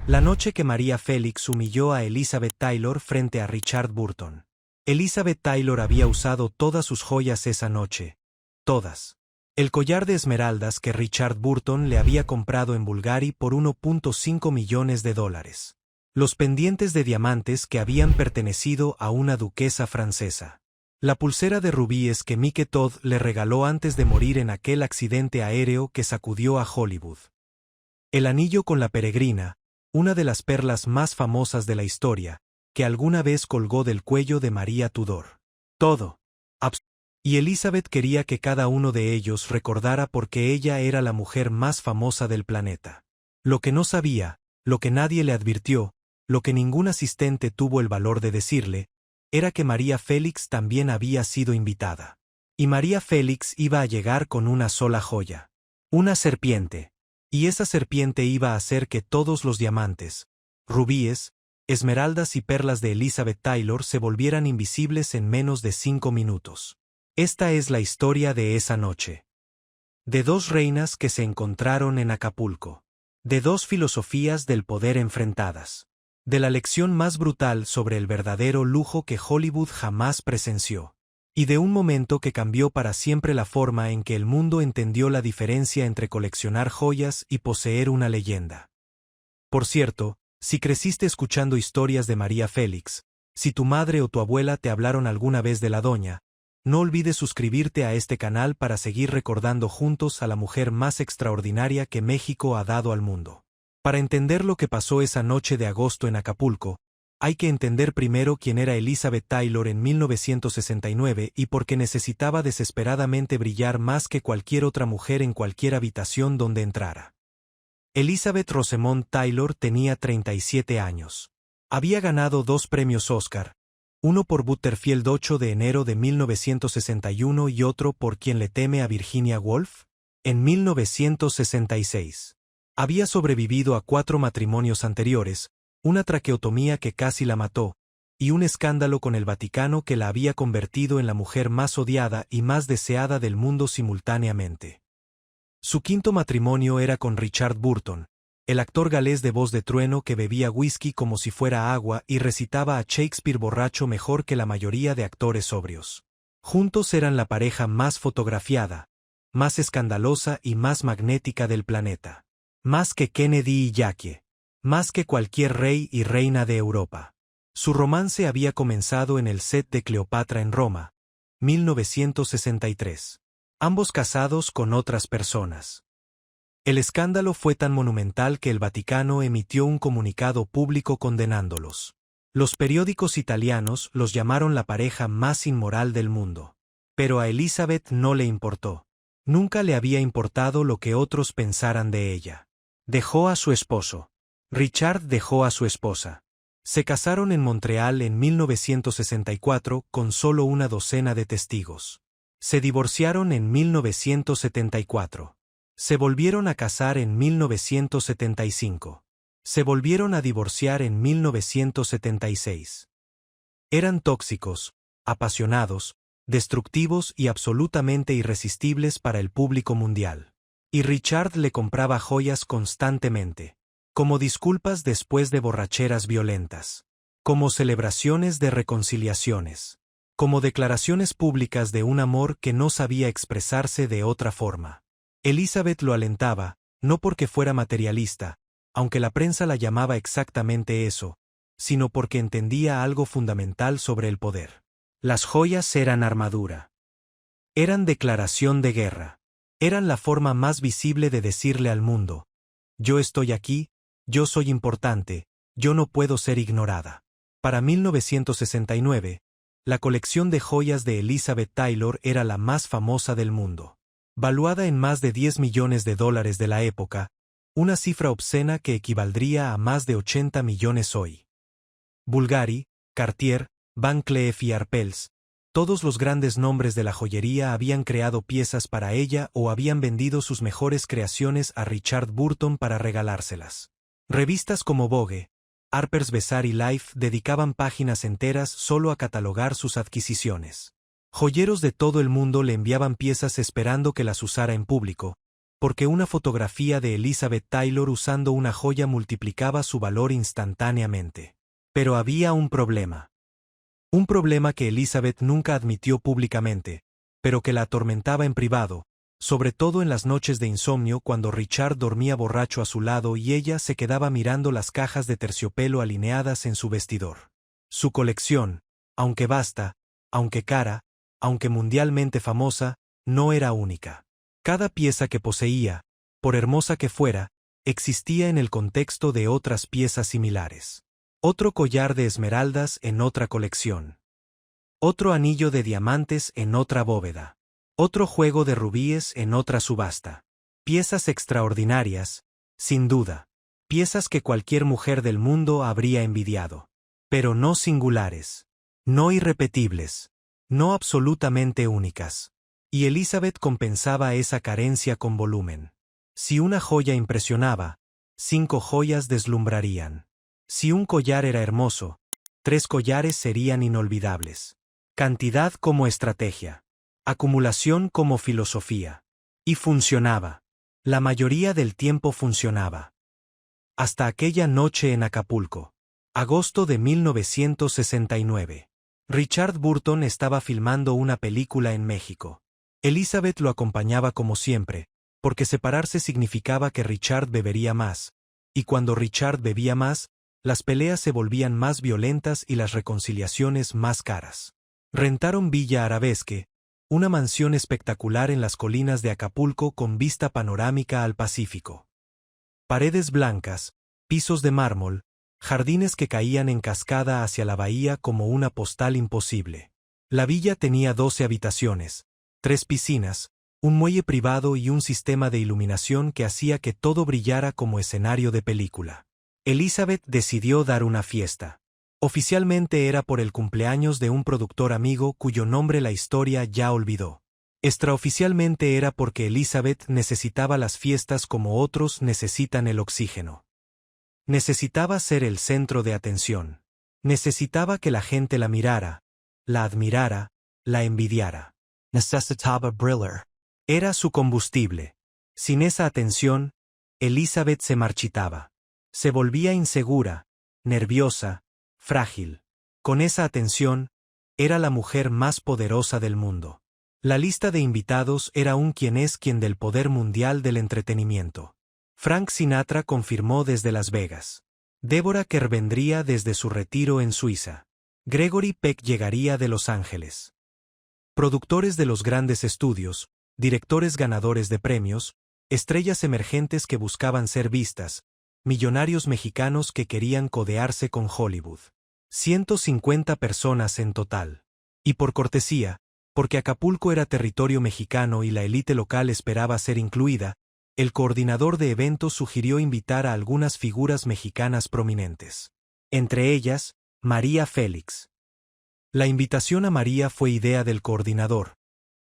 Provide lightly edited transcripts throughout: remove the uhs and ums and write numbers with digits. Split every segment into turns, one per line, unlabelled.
La noche que María Félix humilló a Elizabeth Taylor frente a Richard Burton. Elizabeth Taylor había usado todas sus joyas esa noche. Todas. El collar de esmeraldas que Richard Burton le había comprado en Bulgari por $1.5 millones. Los pendientes de diamantes que habían pertenecido a una duquesa francesa. La pulsera de rubíes que Mike Todd le regaló antes de morir en aquel accidente aéreo que sacudió a Hollywood. El anillo con la peregrina, una de las perlas más famosas de la historia, que alguna vez colgó del cuello de María Tudor. Todo. Y Elizabeth quería que cada uno de ellos recordara por qué ella era la mujer más famosa del planeta. Lo que no sabía, lo que nadie le advirtió, lo que ningún asistente tuvo el valor de decirle, era que María Félix también había sido invitada. Y María Félix iba a llegar con una sola joya. Una serpiente. Y esa serpiente iba a hacer que todos los diamantes, rubíes, esmeraldas y perlas de Elizabeth Taylor se volvieran invisibles en menos de 5 minutos. Esta es la historia de esa noche. De dos reinas que se encontraron en Acapulco. De dos filosofías del poder enfrentadas. De la lección más brutal sobre el verdadero lujo que Hollywood jamás presenció. Y de un momento que cambió para siempre la forma en que el mundo entendió la diferencia entre coleccionar joyas y poseer una leyenda. Por cierto, si creciste escuchando historias de María Félix, si tu madre o tu abuela te hablaron alguna vez de la doña, no olvides suscribirte a este canal para seguir recordando juntos a la mujer más extraordinaria que México ha dado al mundo. Para entender lo que pasó esa noche de agosto en Acapulco, hay que entender primero quién era Elizabeth Taylor en 1969 y por qué necesitaba desesperadamente brillar más que cualquier otra mujer en cualquier habitación donde entrara. Elizabeth Rosemont Taylor tenía 37 años. Había ganado 2 premios Oscar, uno por Butterfield 8 de enero de 1961 y otro por Quien le teme a Virginia Woolf, en 1966. Había sobrevivido a 4 matrimonios anteriores, una traqueotomía que casi la mató, y un escándalo con el Vaticano que la había convertido en la mujer más odiada y más deseada del mundo simultáneamente. Su quinto matrimonio era con Richard Burton, el actor galés de Voz de Trueno que bebía whisky como si fuera agua y recitaba a Shakespeare borracho mejor que la mayoría de actores sobrios. Juntos eran la pareja más fotografiada, más escandalosa y más magnética del planeta. Más que Kennedy y Jackie. Más que cualquier rey y reina de Europa. Su romance había comenzado en el set de Cleopatra en Roma, 1963. Ambos casados con otras personas. El escándalo fue tan monumental que el Vaticano emitió un comunicado público condenándolos. Los periódicos italianos los llamaron la pareja más inmoral del mundo. Pero a Elizabeth no le importó. Nunca le había importado lo que otros pensaran de ella. Dejó a su esposo. Richard dejó a su esposa. Se casaron en Montreal en 1964 con solo una docena de testigos. Se divorciaron en 1974. Se volvieron a casar en 1975. Se volvieron a divorciar en 1976. Eran tóxicos, apasionados, destructivos y absolutamente irresistibles para el público mundial. Y Richard le compraba joyas constantemente. Como disculpas después de borracheras violentas. Como celebraciones de reconciliaciones. Como declaraciones públicas de un amor que no sabía expresarse de otra forma. Elizabeth lo alentaba, no porque fuera materialista, aunque la prensa la llamaba exactamente eso, sino porque entendía algo fundamental sobre el poder. Las joyas eran armadura. Eran declaración de guerra. Eran la forma más visible de decirle al mundo: yo estoy aquí, yo soy importante, yo no puedo ser ignorada. Para 1969, la colección de joyas de Elizabeth Taylor era la más famosa del mundo. Valuada en más de $10 millones de la época, una cifra obscena que equivaldría a más de 80 millones hoy. Bulgari, Cartier, Van Cleef y Arpels, todos los grandes nombres de la joyería habían creado piezas para ella o habían vendido sus mejores creaciones a Richard Burton para regalárselas. Revistas como Vogue, Harper's Bazaar y Life dedicaban páginas enteras solo a catalogar sus adquisiciones. Joyeros de todo el mundo le enviaban piezas esperando que las usara en público, porque una fotografía de Elizabeth Taylor usando una joya multiplicaba su valor instantáneamente. Pero había un problema. Un problema que Elizabeth nunca admitió públicamente, pero que la atormentaba en privado, sobre todo en las noches de insomnio cuando Richard dormía borracho a su lado y ella se quedaba mirando las cajas de terciopelo alineadas en su vestidor. Su colección, aunque vasta, aunque cara, aunque mundialmente famosa, no era única. Cada pieza que poseía, por hermosa que fuera, existía en el contexto de otras piezas similares. Otro collar de esmeraldas en otra colección. Otro anillo de diamantes en otra bóveda. Otro juego de rubíes en otra subasta. Piezas extraordinarias, sin duda. Piezas que cualquier mujer del mundo habría envidiado. Pero no singulares. No irrepetibles. No absolutamente únicas. Y Elizabeth compensaba esa carencia con volumen. Si una joya impresionaba, 5 joyas deslumbrarían. Si un collar era hermoso, 3 collares serían inolvidables. Cantidad como estrategia. Acumulación como filosofía. Y funcionaba. La mayoría del tiempo funcionaba. Hasta aquella noche en Acapulco. Agosto de 1969. Richard Burton estaba filmando una película en México. Elizabeth lo acompañaba como siempre, porque separarse significaba que Richard bebería más, y cuando Richard bebía más, las peleas se volvían más violentas y las reconciliaciones más caras. Rentaron Villa Arabesque, una mansión espectacular en las colinas de Acapulco con vista panorámica al Pacífico. Paredes blancas, pisos de mármol, jardines que caían en cascada hacia la bahía como una postal imposible. La villa tenía 12 habitaciones, 3 piscinas, un muelle privado y un sistema de iluminación que hacía que todo brillara como escenario de película. Elizabeth decidió dar una fiesta. Oficialmente era por el cumpleaños de un productor amigo cuyo nombre la historia ya olvidó. Extraoficialmente era porque Elizabeth necesitaba las fiestas como otros necesitan el oxígeno. Necesitaba ser el centro de atención. Necesitaba que la gente la mirara, la admirara, la envidiara. Necesitaba brillar. Era su combustible. Sin esa atención, Elizabeth se marchitaba. Se volvía insegura, nerviosa, frágil. Con esa atención, era la mujer más poderosa del mundo. La lista de invitados era un quién es quién del poder mundial del entretenimiento. Frank Sinatra confirmó desde Las Vegas. Deborah Kerr vendría desde su retiro en Suiza. Gregory Peck llegaría de Los Ángeles. Productores de los grandes estudios, directores ganadores de premios, estrellas emergentes que buscaban ser vistas, millonarios mexicanos que querían codearse con Hollywood. 150 personas en total. Y por cortesía, porque Acapulco era territorio mexicano y la élite local esperaba ser incluida, el coordinador de eventos sugirió invitar a algunas figuras mexicanas prominentes. Entre ellas, María Félix. La invitación a María fue idea del coordinador,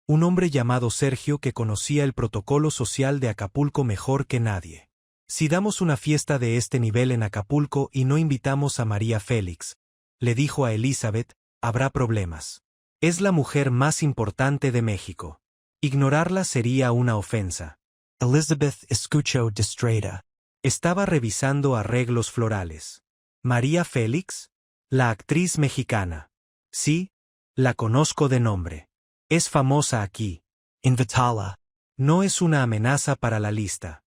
un hombre llamado Sergio que conocía el protocolo social de Acapulco mejor que nadie. Si damos una fiesta de este nivel en Acapulco y no invitamos a María Félix, le dijo a Elizabeth, habrá problemas. Es la mujer más importante de México. Ignorarla sería una ofensa. Elizabeth escuchó distraída. Estaba revisando arreglos florales. ¿María Félix? La actriz mexicana. Sí, la conozco de nombre. Es famosa aquí. Invítala. No es una amenaza para la lista.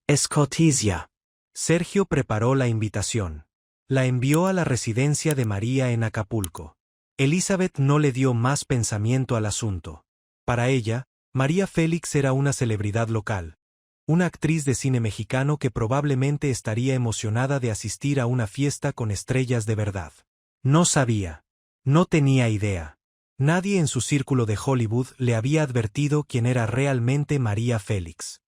Escoticia. Sergio preparó la invitación. La envió a la residencia de María en Acapulco. Elizabeth no le dio más pensamiento al asunto. Para ella, María Félix era una celebridad local, una actriz de cine mexicano que probablemente estaría emocionada de asistir a una fiesta con estrellas de verdad. No sabía. No tenía idea. Nadie en su círculo de Hollywood le había advertido quién era realmente María Félix.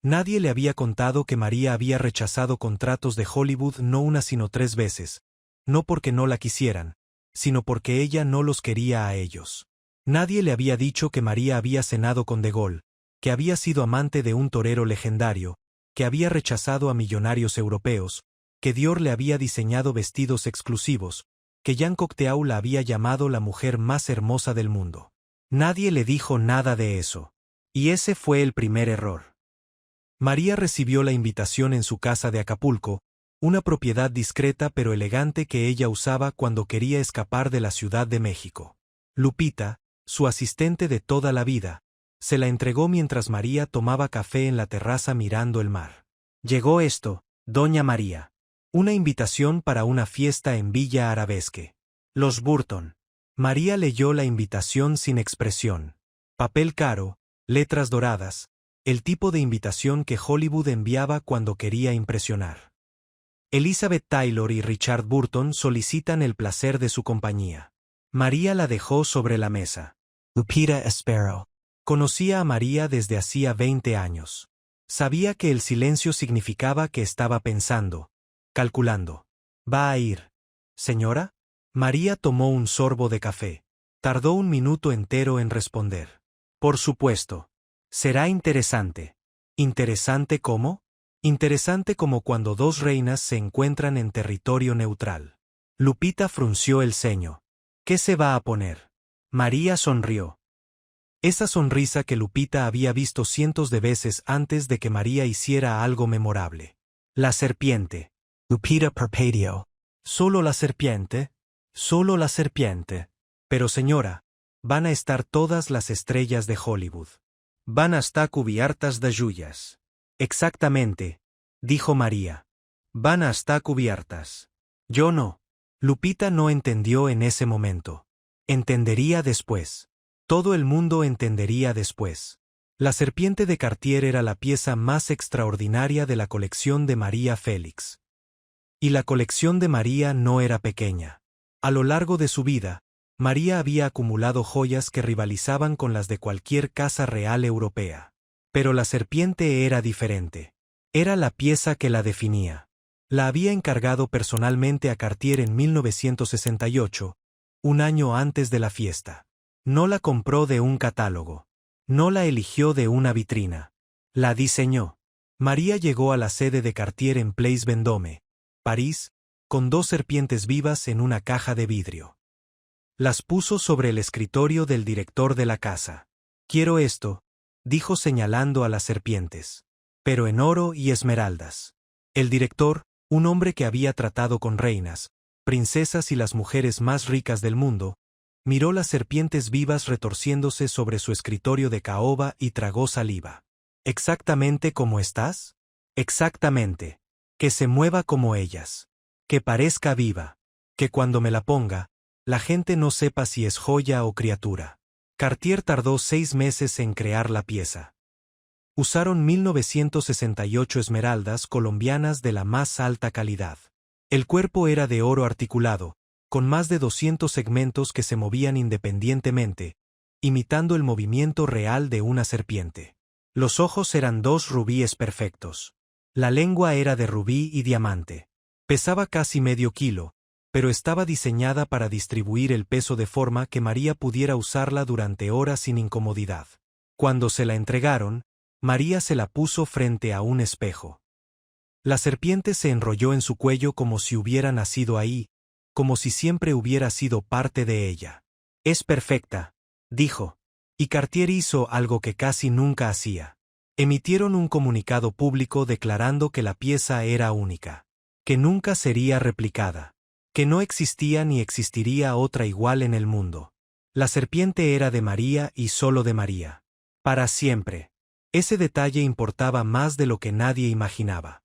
Nadie le había contado que María había rechazado contratos de Hollywood no una sino 3 veces, no porque no la quisieran, sino porque ella no los quería a ellos. Nadie le había dicho que María había cenado con De Gaulle, que había sido amante de un torero legendario, que había rechazado a millonarios europeos, que Dior le había diseñado vestidos exclusivos, que Jean Cocteau la había llamado la mujer más hermosa del mundo. Nadie le dijo nada de eso. Y ese fue el primer error. María recibió la invitación en su casa de Acapulco, una propiedad discreta pero elegante que ella usaba cuando quería escapar de la Ciudad de México. Lupita, su asistente de toda la vida, se la entregó mientras María tomaba café en la terraza mirando el mar. Llegó esto, doña María. Una invitación para una fiesta en Villa Arabesque. Los Burton. María leyó la invitación sin expresión. Papel caro, letras doradas, el tipo de invitación que Hollywood enviaba cuando quería impresionar. Elizabeth Taylor y Richard Burton solicitan el placer de su compañía. María la dejó sobre la mesa. Lupita Espero. Conocía a María desde hacía 20 años. Sabía que el silencio significaba que estaba pensando, calculando. ¿Va a ir, señora? María tomó un sorbo de café. Tardó un minuto entero en responder. Por supuesto. Será interesante. ¿Interesante cómo? Interesante como cuando dos reinas se encuentran en territorio neutral. Lupita frunció el ceño. ¿Qué se va a poner? María sonrió. Esa sonrisa que Lupita había visto cientos de veces antes de que María hiciera algo memorable. La serpiente. Lupita parpadeó. ¿Solo la serpiente? Solo la serpiente. Pero señora, van a estar todas las estrellas de Hollywood. Van a estar cubiertas de joyas. Exactamente, dijo María. Van a estar cubiertas. Yo no. Lupita no entendió en ese momento. Entendería después. Todo el mundo entendería después. La serpiente de Cartier era la pieza más extraordinaria de la colección de María Félix. Y la colección de María no era pequeña. A lo largo de su vida, María había acumulado joyas que rivalizaban con las de cualquier casa real europea. Pero la serpiente era diferente. Era la pieza que la definía. La había encargado personalmente a Cartier en 1968, un año antes de la fiesta. No la compró de un catálogo. No la eligió de una vitrina. La diseñó. María llegó a la sede de Cartier en Place Vendôme, París, con dos serpientes vivas en una caja de vidrio. Las puso sobre el escritorio del director de la casa. Quiero esto, dijo señalando a las serpientes. Pero en oro y esmeraldas. El director, un hombre que había tratado con reinas, princesas y las mujeres más ricas del mundo, miró las serpientes vivas retorciéndose sobre su escritorio de caoba y tragó saliva. ¿Exactamente como estás? Exactamente. Que se mueva como ellas. Que parezca viva. Que cuando me la ponga, la gente no sepa si es joya o criatura. Cartier tardó 6 meses en crear la pieza. Usaron 1968 esmeraldas colombianas de la más alta calidad. El cuerpo era de oro articulado, con más de 200 segmentos que se movían independientemente, imitando el movimiento real de una serpiente. Los ojos eran 2 rubíes perfectos. La lengua era de rubí y diamante. Pesaba casi medio kilo, pero estaba diseñada para distribuir el peso de forma que María pudiera usarla durante horas sin incomodidad. Cuando se la entregaron, María se la puso frente a un espejo. La serpiente se enrolló en su cuello como si hubiera nacido ahí, como si siempre hubiera sido parte de ella. Es perfecta, dijo. Y Cartier hizo algo que casi nunca hacía. Emitieron un comunicado público declarando que la pieza era única, que nunca sería replicada, que no existía ni existiría otra igual en el mundo. La serpiente era de María y solo de María. Para siempre. Ese detalle importaba más de lo que nadie imaginaba.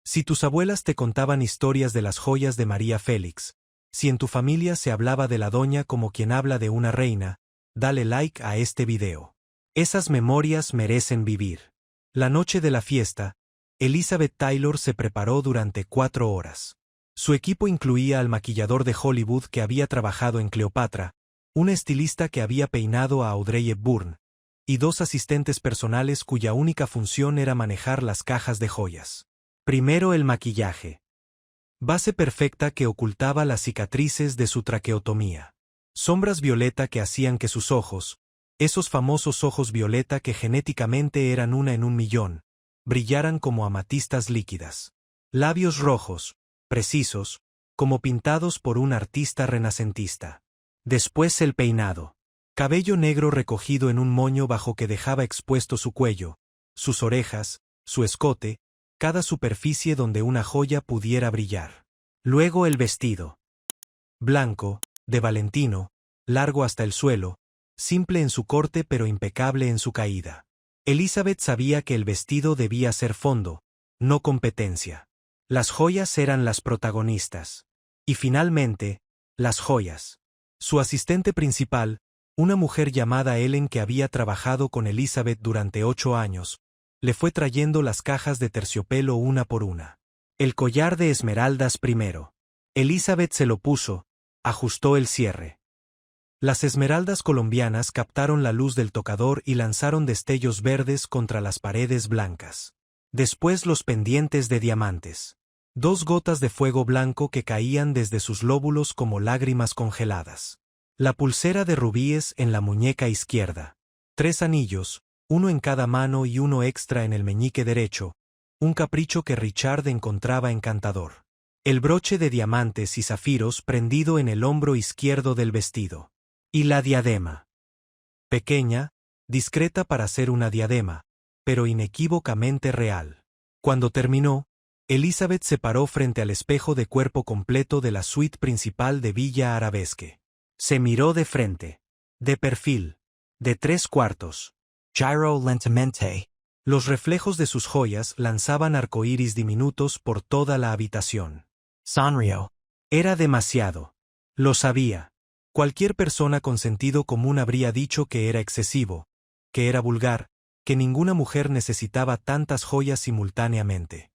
Si tus abuelas te contaban historias de las joyas de María Félix, si en tu familia se hablaba de la doña como quien habla de una reina, dale like a este video. Esas memorias merecen vivir. La noche de la fiesta, Elizabeth Taylor se preparó durante 4 horas. Su equipo incluía al maquillador de Hollywood que había trabajado en Cleopatra, un estilista que había peinado a Audrey Hepburn, y 2 asistentes personales cuya única función era manejar las cajas de joyas. Primero el maquillaje. Base perfecta que ocultaba las cicatrices de su traqueotomía. Sombras violeta que hacían que sus ojos, esos famosos ojos violeta que genéticamente eran 1 en 1.000.000, brillaran como amatistas líquidas. Labios rojos, precisos, como pintados por un artista renacentista. Después el peinado. Cabello negro recogido en un moño bajo que dejaba expuesto su cuello, sus orejas, su escote, cada superficie donde una joya pudiera brillar. Luego el vestido. Blanco, de Valentino, largo hasta el suelo, simple en su corte pero impecable en su caída. Elizabeth sabía que el vestido debía ser fondo, no competencia. Las joyas eran las protagonistas. Y finalmente, las joyas. Su asistente principal, una mujer llamada Ellen que había trabajado con Elizabeth durante 8 años, le fue trayendo las cajas de terciopelo una por una. El collar de esmeraldas primero. Elizabeth se lo puso, ajustó el cierre. Las esmeraldas colombianas captaron la luz del tocador y lanzaron destellos verdes contra las paredes blancas. Después los pendientes de diamantes. 2 gotas de fuego blanco que caían desde sus lóbulos como lágrimas congeladas. La pulsera de rubíes en la muñeca izquierda. 3 anillos, uno en cada mano y uno extra en el meñique derecho, un capricho que Richard encontraba encantador. El broche de diamantes y zafiros prendido en el hombro izquierdo del vestido. Y la diadema. Pequeña, discreta para ser una diadema, pero inequívocamente real. Cuando terminó, Elizabeth se paró frente al espejo de cuerpo completo de la suite principal de Villa Arabesque. Se miró de frente, de perfil, de 3/4. Giro lentamente. Los reflejos de sus joyas lanzaban arcoíris diminutos por toda la habitación. Sonrió. Era demasiado. Lo sabía. Cualquier persona con sentido común habría dicho que era excesivo, que era vulgar, que ninguna mujer necesitaba tantas joyas simultáneamente.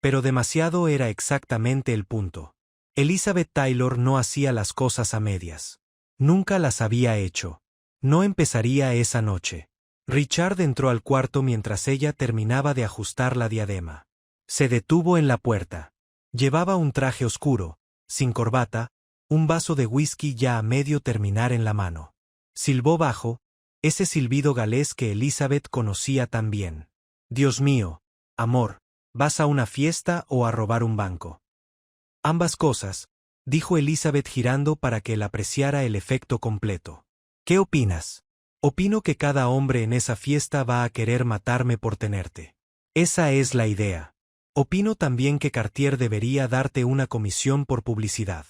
Pero demasiado era exactamente el punto. Elizabeth Taylor no hacía las cosas a medias. Nunca las había hecho. No empezaría esa noche. Richard entró al cuarto mientras ella terminaba de ajustar la diadema. Se detuvo en la puerta. Llevaba un traje oscuro, sin corbata, un vaso de whisky ya a medio terminar en la mano. Silbó bajo, ese silbido galés que Elizabeth conocía tan bien. Dios mío, amor, ¿vas a una fiesta o a robar un banco? Ambas cosas, dijo Elizabeth girando para que él apreciara el efecto completo. ¿Qué opinas? Opino que cada hombre en esa fiesta va a querer matarme por tenerte. Esa es la idea. Opino también que Cartier debería darte una comisión por publicidad.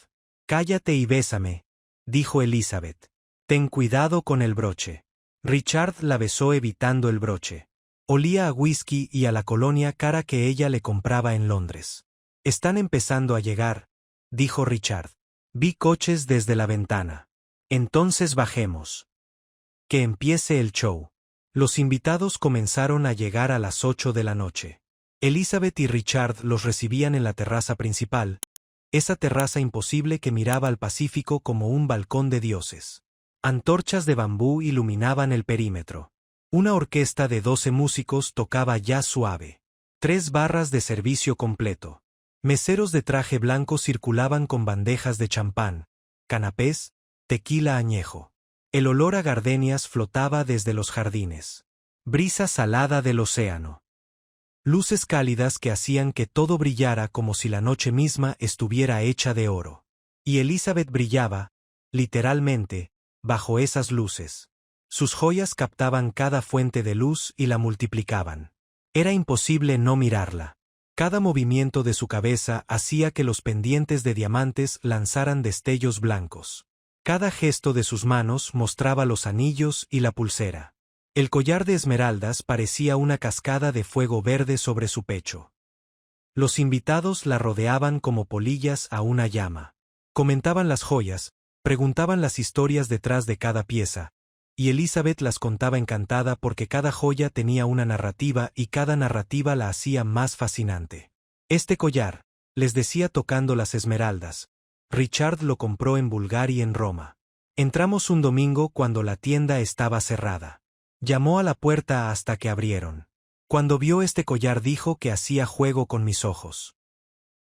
Cállate y bésame, dijo Elizabeth. Ten cuidado con el broche. Richard la besó evitando el broche. Olía a whisky y a la colonia cara que ella le compraba en Londres. Están empezando a llegar, dijo Richard. Vi coches desde la ventana. Entonces bajemos. Que empiece el show. Los invitados comenzaron a llegar a las 8 de la noche. Elizabeth y Richard los recibían en la terraza principal, esa terraza imposible que miraba al Pacífico como un balcón de dioses. Antorchas de bambú iluminaban el perímetro. Una orquesta de 12 músicos tocaba jazz suave. 3 barras de servicio completo. Meseros de traje blanco circulaban con bandejas de champán, canapés, tequila añejo. El olor a gardenias flotaba desde los jardines. Brisa salada del océano. Luces cálidas que hacían que todo brillara como si la noche misma estuviera hecha de oro. Y Elizabeth brillaba, literalmente, bajo esas luces. Sus joyas captaban cada fuente de luz y la multiplicaban. Era imposible no mirarla. Cada movimiento de su cabeza hacía que los pendientes de diamantes lanzaran destellos blancos. Cada gesto de sus manos mostraba los anillos y la pulsera. El collar de esmeraldas parecía una cascada de fuego verde sobre su pecho. Los invitados la rodeaban como polillas a una llama. Comentaban las joyas, preguntaban las historias detrás de cada pieza, y Elizabeth las contaba encantada porque cada joya tenía una narrativa y cada narrativa la hacía más fascinante. Este collar, les decía tocando las esmeraldas, Richard lo compró en Bulgari en Roma. Entramos un domingo cuando la tienda estaba cerrada. Llamó a la puerta hasta que abrieron. Cuando vio este collar dijo que hacía juego con mis ojos.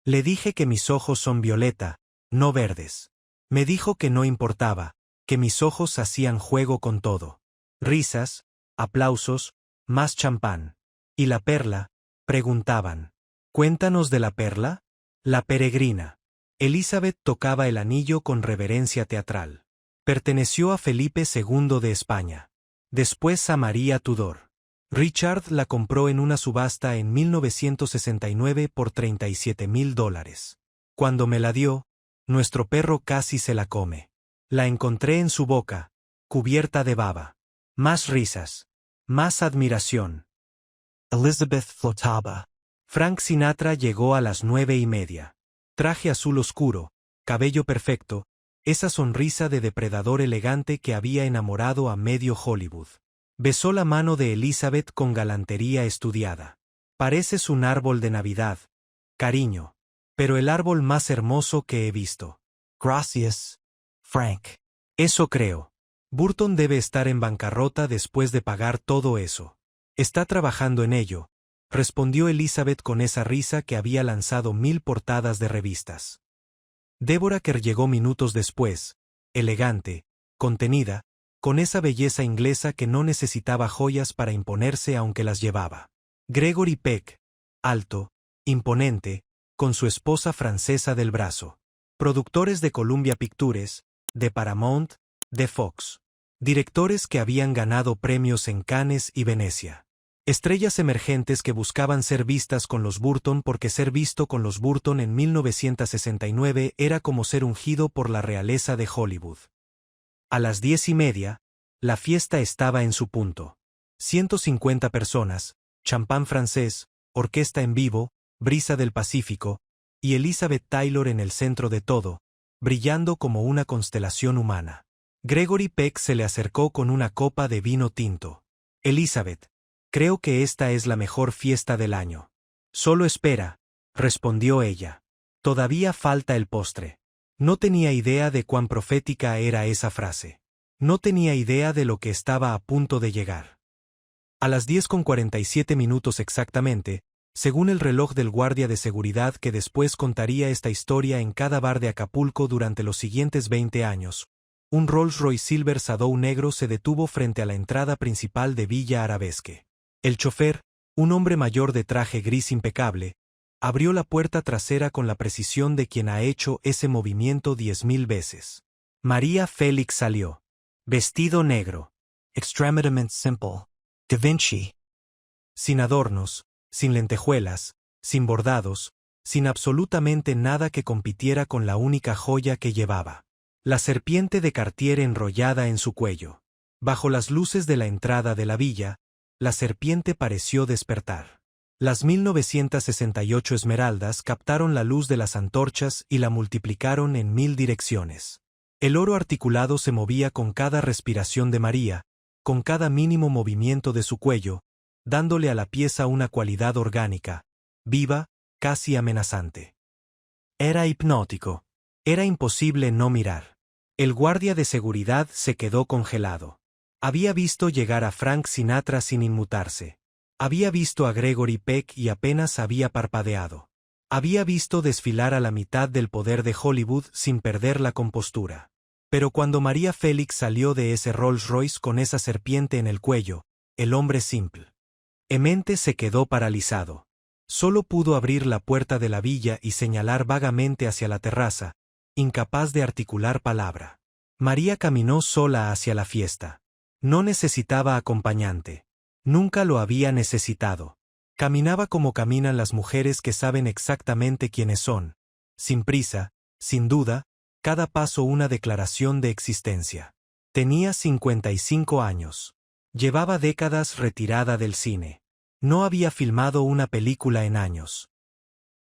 Le dije que mis ojos son violeta, no verdes. Me dijo que no importaba, que mis ojos hacían juego con todo. Risas, aplausos, más champán. ¿Y la perla? Preguntaban. ¿Cuéntanos de la perla? La peregrina. Elizabeth tocaba el anillo con reverencia teatral. Perteneció a Felipe II de España. Después a María Tudor. Richard la compró en una subasta en 1969 por $37,000. Cuando me la dio, nuestro perro casi se la come. La encontré en su boca, cubierta de baba. Más risas. Más admiración.
Elizabeth flotaba.
Frank Sinatra llegó a las 9:30. Traje azul oscuro, cabello perfecto, esa sonrisa de depredador elegante que había enamorado a medio Hollywood. Besó la mano de Elizabeth con galantería estudiada. Pareces un árbol de Navidad, cariño, pero el árbol más hermoso que he visto.
Gracias, Frank.
Eso creo. Burton debe estar en bancarrota después de pagar todo eso. Está trabajando en ello, respondió Elizabeth con esa risa que había lanzado 1000 portadas de revistas. Deborah Kerr llegó minutos después, elegante, contenida, con esa belleza inglesa que no necesitaba joyas para imponerse aunque las llevaba. Gregory Peck, alto, imponente, con su esposa francesa del brazo. Productores de Columbia Pictures, de Paramount, de Fox. Directores que habían ganado premios en Cannes y Venecia. Estrellas emergentes que buscaban ser vistas con los Burton porque ser visto con los Burton en 1969 era como ser ungido por la realeza de Hollywood. A las 10:30, la fiesta estaba en su punto. 150 personas, champán francés, orquesta en vivo, brisa del Pacífico, y Elizabeth Taylor en el centro de todo, brillando como una constelación humana. Gregory Peck se le acercó con una copa de vino tinto. Elizabeth, creo que esta es la mejor fiesta del año. Solo espera, respondió ella. Todavía falta el postre. No tenía idea de cuán profética era esa frase. No tenía idea de lo que estaba a punto de llegar. A las 10:47 exactamente, según el reloj del guardia de seguridad que después contaría esta historia en cada bar de Acapulco durante los siguientes 20 años, un Rolls-Royce Silver Shadow negro se detuvo frente a la entrada principal de Villa Arabesque. El chofer, un hombre mayor de traje gris impecable, abrió la puerta trasera con la precisión de quien ha hecho ese movimiento 10,000 veces. María Félix salió. Vestido negro.
Extremamente simple. Da Vinci.
Sin adornos, sin lentejuelas, sin bordados, sin absolutamente nada que compitiera con la única joya que llevaba. La serpiente de Cartier enrollada en su cuello. Bajo las luces de la entrada de la villa, la serpiente pareció despertar. Las 1968 esmeraldas captaron la luz de las antorchas y la multiplicaron en 1000 direcciones. El oro articulado se movía con cada respiración de María, con cada mínimo movimiento de su cuello, dándole a la pieza una cualidad orgánica, viva, casi amenazante. Era hipnótico. Era imposible no mirar. El guardia de seguridad se quedó congelado. Había visto llegar a Frank Sinatra sin inmutarse. Había visto a Gregory Peck y apenas había parpadeado. Había visto desfilar a la mitad del poder de Hollywood sin perder la compostura. Pero cuando María Félix salió de ese Rolls Royce con esa serpiente en el cuello, el hombre simple. Emente se quedó paralizado. Solo pudo abrir la puerta de la villa y señalar vagamente hacia la terraza, incapaz de articular palabra. María caminó sola hacia la fiesta. No necesitaba acompañante. Nunca lo había necesitado. Caminaba como caminan las mujeres que saben exactamente quiénes son. Sin prisa, sin duda, cada paso una declaración de existencia. Tenía 55 años. Llevaba décadas retirada del cine. No había filmado una película en años.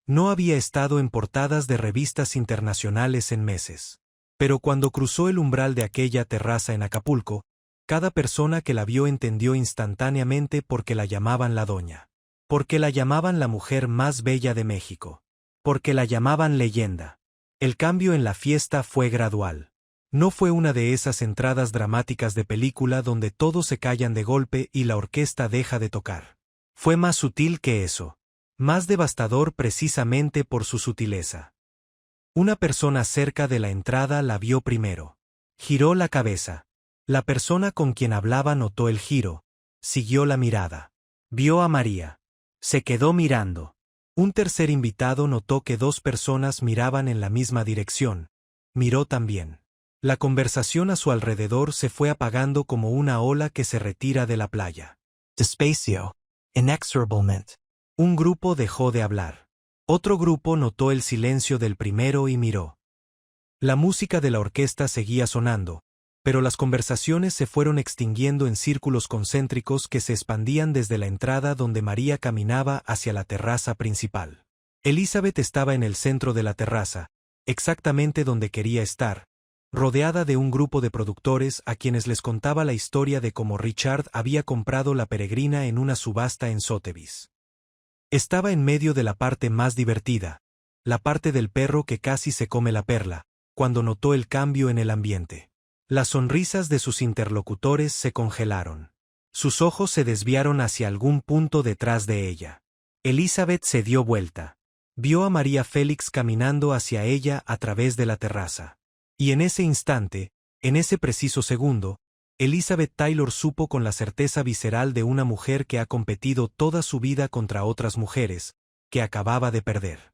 No había estado en portadas de revistas internacionales en meses. Pero cuando cruzó el umbral de aquella terraza en Acapulco, cada persona que la vio entendió instantáneamente por qué la llamaban la doña. Porque la llamaban la mujer más bella de México. Porque la llamaban leyenda. El cambio en la fiesta fue gradual. No fue una de esas entradas dramáticas de película donde todos se callan de golpe y la orquesta deja de tocar. Fue más sutil que eso. Más devastador precisamente por su sutileza. Una persona cerca de la entrada la vio primero. Giró la cabeza. La persona con quien hablaba notó el giro. Siguió la mirada. Vio a María. Se quedó mirando. Un tercer invitado notó que dos personas miraban en la misma dirección. Miró también. La conversación a su alrededor se fue apagando como una ola que se retira de la playa.
despacio, inexorablemente.
Un grupo dejó de hablar. Otro grupo notó el silencio del primero y miró. La música de la orquesta seguía sonando, pero las conversaciones se fueron extinguiendo en círculos concéntricos que se expandían desde la entrada donde María caminaba hacia la terraza principal. Elizabeth estaba en el centro de la terraza, exactamente donde quería estar, rodeada de un grupo de productores a quienes les contaba la historia de cómo Richard había comprado la peregrina en una subasta en Sotheby's. Estaba en medio de la parte más divertida, la parte del perro que casi se come la perla, cuando notó el cambio en el ambiente. Las sonrisas de sus interlocutores se congelaron. Sus ojos se desviaron hacia algún punto detrás de ella. Elizabeth se dio vuelta. Vio a María Félix caminando hacia ella a través de la terraza. Y en ese instante, en ese preciso segundo, Elizabeth Taylor supo con la certeza visceral de una mujer que ha competido toda su vida contra otras mujeres, que acababa de perder.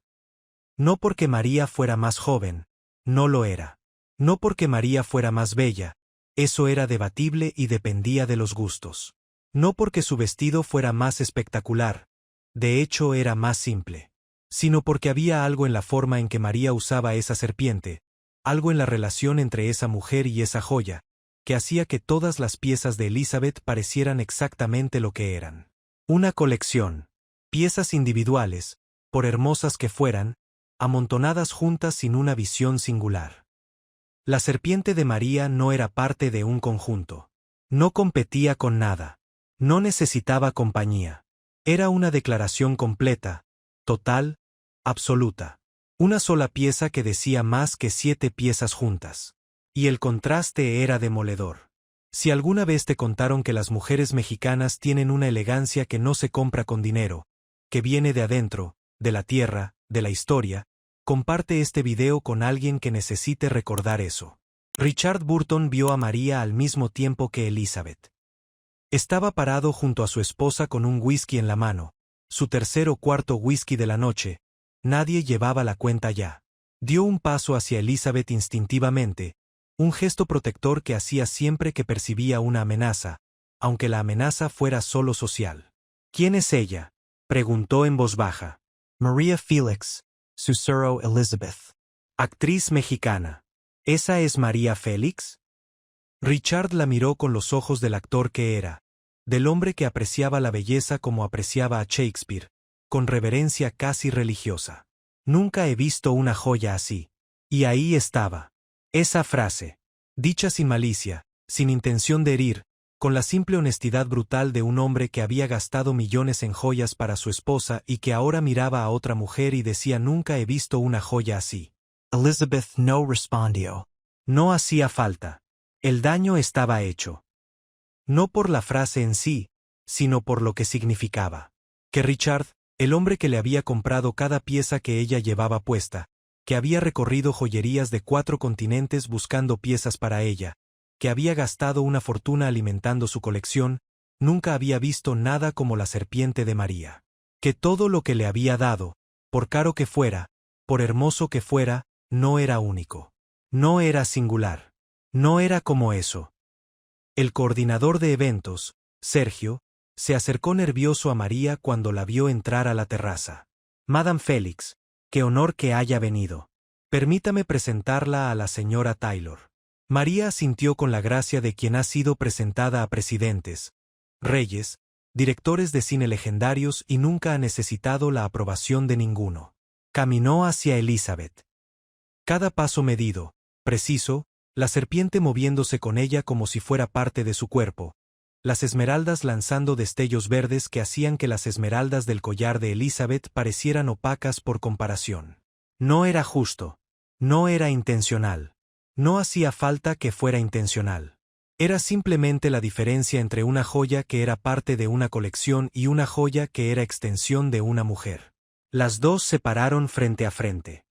No porque María fuera más joven, no lo era. No porque María fuera más bella, eso era debatible y dependía de los gustos. No porque su vestido fuera más espectacular, de hecho era más simple. Sino porque había algo en la forma en que María usaba esa serpiente, algo en la relación entre esa mujer y esa joya, que hacía que todas las piezas de Elizabeth parecieran exactamente lo que eran. Una colección. Piezas individuales, por hermosas que fueran, amontonadas juntas sin una visión singular. La serpiente de María no era parte de un conjunto. No competía con nada. No necesitaba compañía. Era una declaración completa, total, absoluta. Una sola pieza que decía más que 7 piezas juntas. Y el contraste era demoledor. Si alguna vez te contaron que las mujeres mexicanas tienen una elegancia que no se compra con dinero, que viene de adentro, de la tierra, de la historia, comparte este video con alguien que necesite recordar eso. Richard Burton vio a María al mismo tiempo que Elizabeth. Estaba parado junto a su esposa con un whisky en la mano, su tercer o cuarto whisky de la noche. Nadie llevaba la cuenta ya. Dio un paso hacia Elizabeth instintivamente, un gesto protector que hacía siempre que percibía una amenaza, aunque la amenaza fuera solo social. ¿Quién es ella?, preguntó en voz baja.
María Félix, susurró Elizabeth.
Actriz mexicana. ¿Esa es María Félix? Richard la miró con los ojos del actor que era, del hombre que apreciaba la belleza como apreciaba a Shakespeare, con reverencia casi religiosa. Nunca he visto una joya así. Y ahí estaba. Esa frase, dicha sin malicia, sin intención de herir, con la simple honestidad brutal de un hombre que había gastado millones en joyas para su esposa y que ahora miraba a otra mujer y decía nunca he visto una joya así.
Elizabeth no respondió.
No hacía falta. El daño estaba hecho. No por la frase en sí, sino por lo que significaba. Que Richard, el hombre que le había comprado cada pieza que ella llevaba puesta, que había recorrido joyerías de 4 continentes buscando piezas para ella, que había gastado una fortuna alimentando su colección, nunca había visto nada como la serpiente de María. Que todo lo que le había dado, por caro que fuera, por hermoso que fuera, no era único. No era singular. No era como eso. El coordinador de eventos, Sergio, se acercó nervioso a María cuando la vio entrar a la terraza. Madame Félix, qué honor que haya venido. Permítame presentarla a la señora Taylor. María asintió con la gracia de quien ha sido presentada a presidentes, reyes, directores de cine legendarios y nunca ha necesitado la aprobación de ninguno. Caminó hacia Elizabeth. Cada paso medido, preciso, la serpiente moviéndose con ella como si fuera parte de su cuerpo, las esmeraldas lanzando destellos verdes que hacían que las esmeraldas del collar de Elizabeth parecieran opacas por comparación. No era justo. No era intencional. No hacía falta que fuera intencional. Era simplemente la diferencia entre una joya que era parte de una colección y una joya que era extensión de una mujer. Las dos se pararon frente a frente.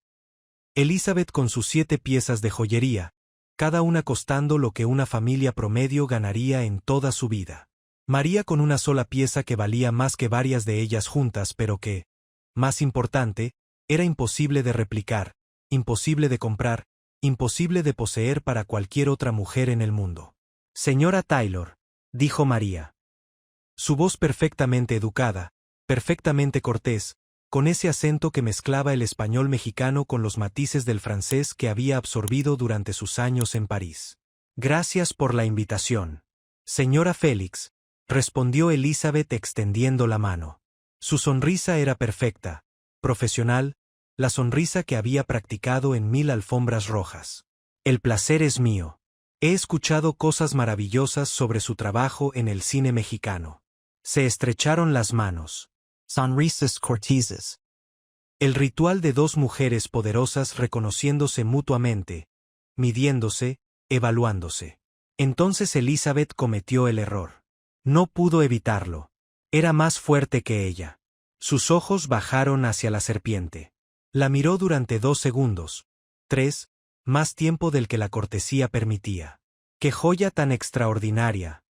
Elizabeth con sus 7 piezas de joyería, cada una costando lo que una familia promedio ganaría en toda su vida. María con una sola pieza que valía más que varias de ellas juntas pero que, más importante, era imposible de replicar, imposible de comprar, imposible de poseer para cualquier otra mujer en el mundo. Señora Taylor, dijo María. Su voz perfectamente educada, perfectamente cortés, con ese acento que mezclaba el español mexicano con los matices del francés que había absorbido durante sus años en París. Gracias por la invitación. Señora Félix, respondió Elizabeth extendiendo la mano. Su sonrisa era perfecta, profesional, la sonrisa que había practicado en 1000 alfombras rojas. El placer es mío. He escuchado cosas maravillosas sobre su trabajo en el cine mexicano. Se estrecharon las manos.
Sonrisas corteses.
El ritual de dos mujeres poderosas reconociéndose mutuamente, midiéndose, evaluándose. Entonces Elizabeth cometió el error. No pudo evitarlo. Era más fuerte que ella. Sus ojos bajaron hacia la serpiente. La miró durante 2 segundos, 3, más tiempo del que la cortesía permitía. ¡Qué joya tan extraordinaria!,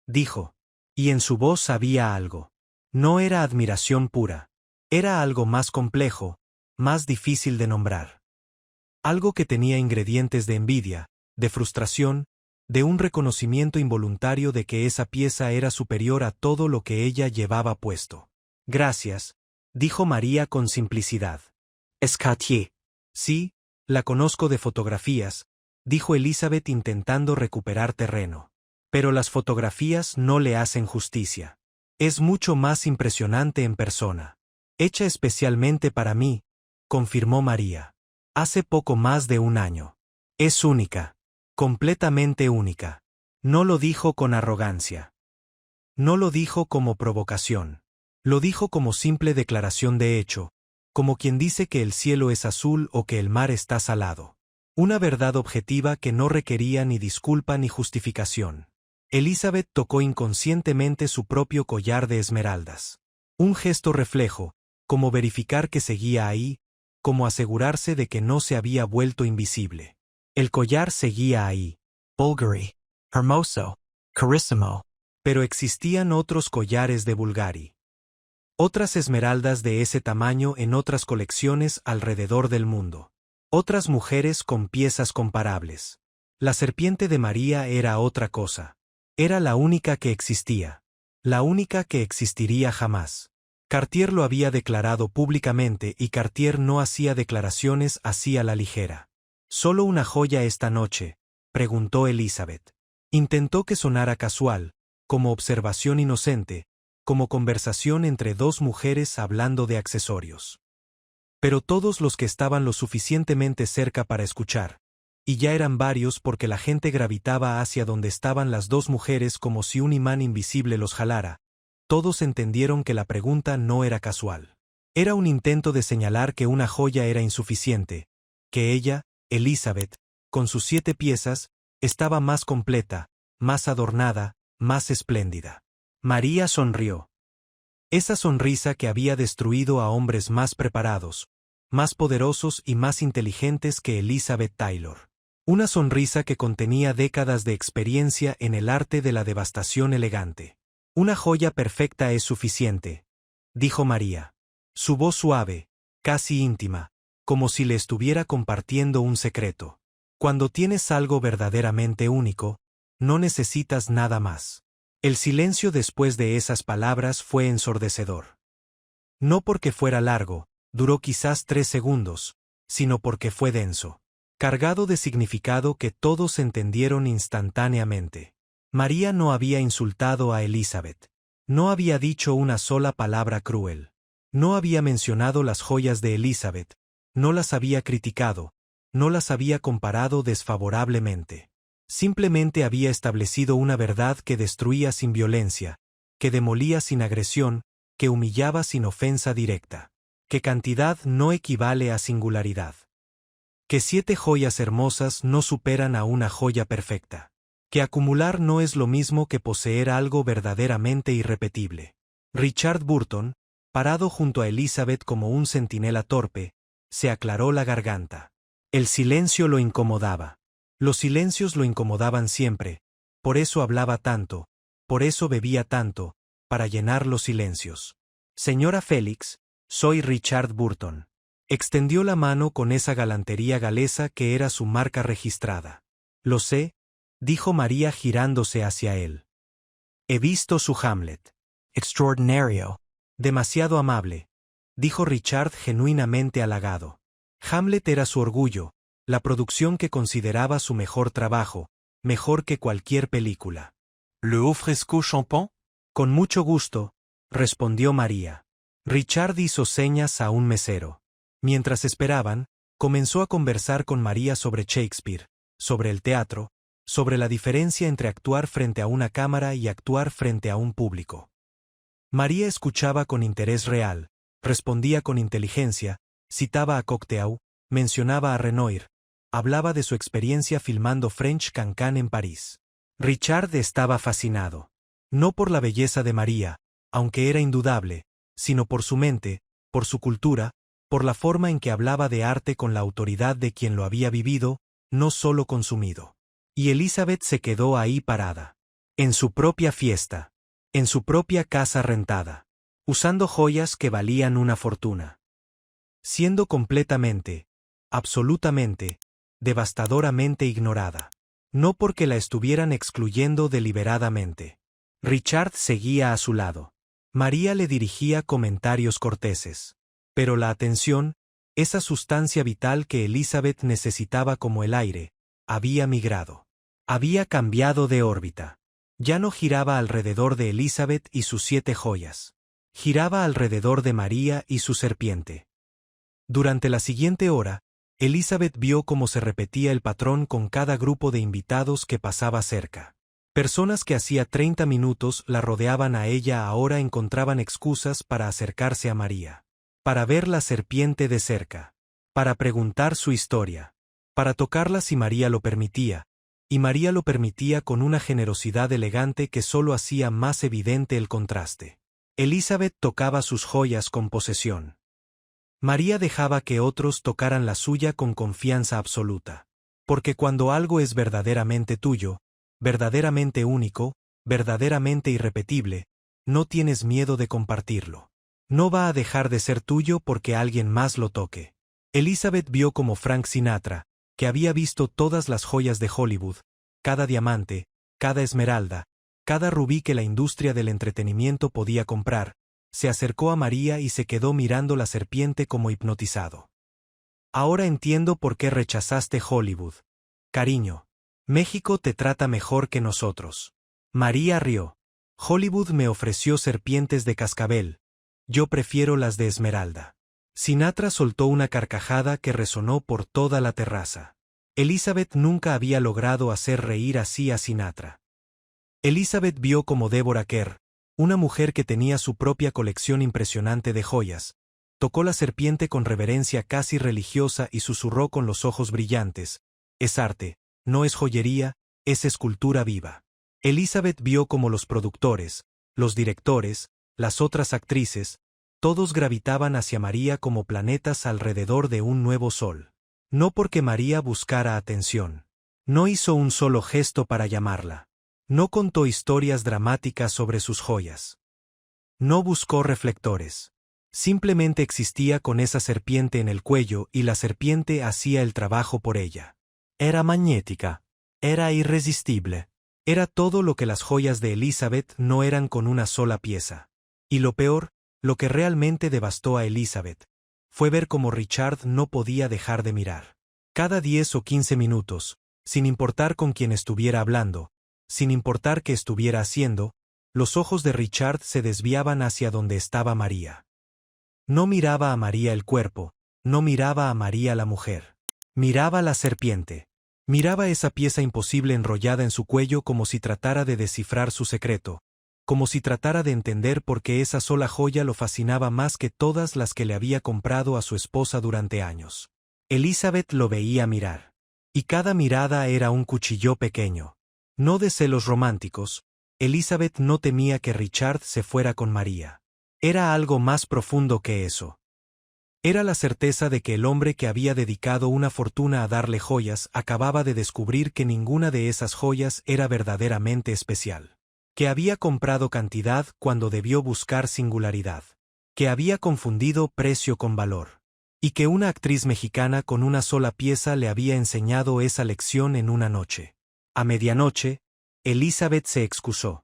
dijo. Y en su voz había algo. No era admiración pura. Era algo más complejo, más difícil de nombrar. Algo que tenía ingredientes de envidia, de frustración, de un reconocimiento involuntario de que esa pieza era superior a todo lo que ella llevaba puesto. Gracias, dijo María con simplicidad. Es Cartier. Sí, la conozco de fotografías, dijo Elizabeth intentando recuperar terreno. Pero las fotografías no le hacen justicia. Es mucho más impresionante en persona. Hecha especialmente para mí, confirmó María. Hace poco más de 1 año. Es única. Completamente única. No lo dijo con arrogancia. No lo dijo como provocación. Lo dijo como simple declaración de hecho, como quien dice que el cielo es azul o que el mar está salado. Una verdad objetiva que no requería ni disculpa ni justificación. Elizabeth tocó inconscientemente su propio collar de esmeraldas. Un gesto reflejo, como verificar que seguía ahí, como asegurarse de que no se había vuelto invisible. El collar seguía ahí.
Bulgari. Hermoso. Carissimo.
Pero existían otros collares de Bulgari. Otras esmeraldas de ese tamaño en otras colecciones alrededor del mundo. Otras mujeres con piezas comparables. La serpiente de María era otra cosa. Era la única que existía. La única que existiría jamás. Cartier lo había declarado públicamente y Cartier no hacía declaraciones así a la ligera. ¿Solo una joya esta noche?, preguntó Elizabeth. Intentó que sonara casual, como observación inocente, como conversación entre 2 mujeres hablando de accesorios. Pero todos los que estaban lo suficientemente cerca para escuchar, y ya eran varios porque la gente gravitaba hacia donde estaban las 2 mujeres como si un imán invisible los jalara, todos entendieron que la pregunta no era casual. Era un intento de señalar que una joya era insuficiente, que ella, Elizabeth, con sus 7 piezas, estaba más completa, más adornada, más espléndida. María sonrió. Esa sonrisa que había destruido a hombres más preparados, más poderosos y más inteligentes que Elizabeth Taylor. Una sonrisa que contenía décadas de experiencia en el arte de la devastación elegante. Una joya perfecta es suficiente, dijo María. Su voz suave, casi íntima, como si le estuviera compartiendo un secreto. Cuando tienes algo verdaderamente único, no necesitas nada más. El silencio después de esas palabras fue ensordecedor. No porque fuera largo, duró quizás 3 segundos, sino porque fue denso. Cargado de significado que todos entendieron instantáneamente. María no había insultado a Elizabeth. No había dicho una sola palabra cruel. No había mencionado las joyas de Elizabeth. No las había criticado. No las había comparado desfavorablemente. Simplemente había establecido una verdad que destruía sin violencia, que demolía sin agresión, que humillaba sin ofensa directa. Que cantidad no equivale a singularidad. Que 7 joyas hermosas no superan a una joya perfecta. Que acumular no es lo mismo que poseer algo verdaderamente irrepetible. Richard Burton, parado junto a Elizabeth como un centinela torpe, se aclaró la garganta. El silencio lo incomodaba. Los silencios lo incomodaban siempre, por eso hablaba tanto, por eso bebía tanto, para llenar los silencios. Señora Félix, soy Richard Burton. Extendió la mano con esa galantería galesa que era su marca registrada. Lo sé, dijo María girándose hacia él. He visto su Hamlet.
Extraordinario.
Demasiado amable, dijo Richard genuinamente halagado. Hamlet era su orgullo, la producción que consideraba su mejor trabajo, mejor que cualquier película.
Le haut fresco champán?
Con mucho gusto, respondió María. Richard hizo señas a un mesero. Mientras esperaban, comenzó a conversar con María sobre Shakespeare, sobre el teatro, sobre la diferencia entre actuar frente a una cámara y actuar frente a un público. María escuchaba con interés real, respondía con inteligencia, citaba a Cocteau, mencionaba a Renoir, hablaba de su experiencia filmando French Cancan en París. Richard estaba fascinado. No por la belleza de María, aunque era indudable, sino por su mente, por su cultura, por la forma en que hablaba de arte con la autoridad de quien lo había vivido, no solo consumido. Y Elizabeth se quedó ahí parada. En su propia fiesta. En su propia casa rentada. Usando joyas que valían una fortuna. Siendo completamente, absolutamente, devastadoramente ignorada. No porque la estuvieran excluyendo deliberadamente. Richard seguía a su lado. María le dirigía comentarios corteses. Pero la atención, esa sustancia vital que Elizabeth necesitaba como el aire, había migrado. Había cambiado de órbita. Ya no giraba alrededor de Elizabeth y sus 7 joyas. Giraba alrededor de María y su serpiente. Durante la siguiente hora, Elizabeth vio cómo se repetía el patrón con cada grupo de invitados que pasaba cerca. Personas que hacía 30 minutos la rodeaban a ella ahora encontraban excusas para acercarse a María. Para ver la serpiente de cerca. Para preguntar su historia. Para tocarla si María lo permitía. Y María lo permitía con una generosidad elegante que solo hacía más evidente el contraste. Elizabeth tocaba sus joyas con posesión. María dejaba que otros tocaran la suya con confianza absoluta. Porque cuando algo es verdaderamente tuyo, verdaderamente único, verdaderamente irrepetible, no tienes miedo de compartirlo. No va a dejar de ser tuyo porque alguien más lo toque. Elizabeth vio como Frank Sinatra, que había visto todas las joyas de Hollywood, cada diamante, cada esmeralda, cada rubí que la industria del entretenimiento podía comprar, se acercó a María y se quedó mirando la serpiente como hipnotizado. Ahora entiendo por qué rechazaste Hollywood. Cariño. México te trata mejor que nosotros. María rió. Hollywood me ofreció serpientes de cascabel. Yo prefiero las de esmeralda. Sinatra soltó una carcajada que resonó por toda la terraza. Elizabeth nunca había logrado hacer reír así a Sinatra. Elizabeth vio como Deborah Kerr, una mujer que tenía su propia colección impresionante de joyas, tocó la serpiente con reverencia casi religiosa y susurró con los ojos brillantes: es arte, no es joyería, es escultura viva. Elizabeth vio como los productores, los directores, las otras actrices, todos gravitaban hacia María como planetas alrededor de un nuevo sol. No porque María buscara atención. No hizo un solo gesto para llamarla. No contó historias dramáticas sobre sus joyas. No buscó reflectores. Simplemente existía con esa serpiente en el cuello y la serpiente hacía el trabajo por ella. Era magnética. Era irresistible. Era todo lo que las joyas de Elizabeth no eran con una sola pieza. Y lo peor, lo que realmente devastó a Elizabeth, fue ver cómo Richard no podía dejar de mirar. Cada 10 o 15 minutos, sin importar con quién estuviera hablando, sin importar qué estuviera haciendo, los ojos de Richard se desviaban hacia donde estaba María. No miraba a María el cuerpo, no miraba a María la mujer. Miraba la serpiente. Miraba esa pieza imposible enrollada en su cuello como si tratara de descifrar su secreto, como si tratara de entender por qué esa sola joya lo fascinaba más que todas las que le había comprado a su esposa durante años. Elizabeth lo veía mirar. Y cada mirada era un cuchillo pequeño. No de celos románticos, Elizabeth no temía que Richard se fuera con María. Era algo más profundo que eso. Era la certeza de que el hombre que había dedicado una fortuna a darle joyas acababa de descubrir que ninguna de esas joyas era verdaderamente especial. Que había comprado cantidad cuando debió buscar singularidad. Que había confundido precio con valor. Y que una actriz mexicana con una sola pieza le había enseñado esa lección en una noche. A medianoche, Elizabeth se excusó.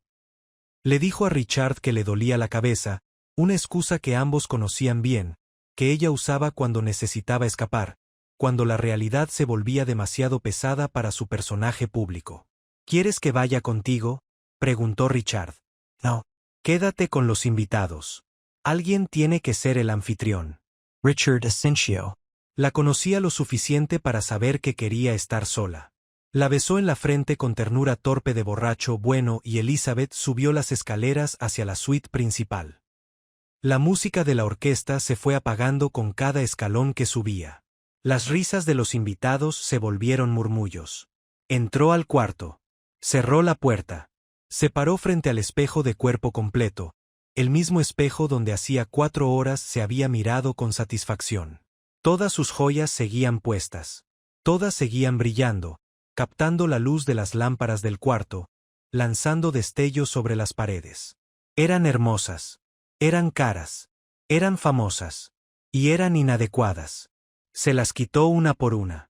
Le dijo a Richard que le dolía la cabeza, una excusa que ambos conocían bien, que ella usaba cuando necesitaba escapar, cuando la realidad se volvía demasiado pesada para su personaje público. ¿Quieres que vaya contigo?, preguntó Richard.
No.
Quédate con los invitados. Alguien tiene que ser el anfitrión.
Richard Asencio.
La conocía lo suficiente para saber que quería estar sola. La besó en la frente con ternura torpe de borracho bueno y Elizabeth subió las escaleras hacia la suite principal. La música de la orquesta se fue apagando con cada escalón que subía. Las risas de los invitados se volvieron murmullos. Entró al cuarto. Cerró la puerta. Se paró frente al espejo de cuerpo completo, el mismo espejo donde hacía 4 horas se había mirado con satisfacción. Todas sus joyas seguían puestas. Todas seguían brillando, captando la luz de las lámparas del cuarto, lanzando destellos sobre las paredes. Eran hermosas. Eran caras. Eran famosas. Y eran inadecuadas. Se las quitó una por una.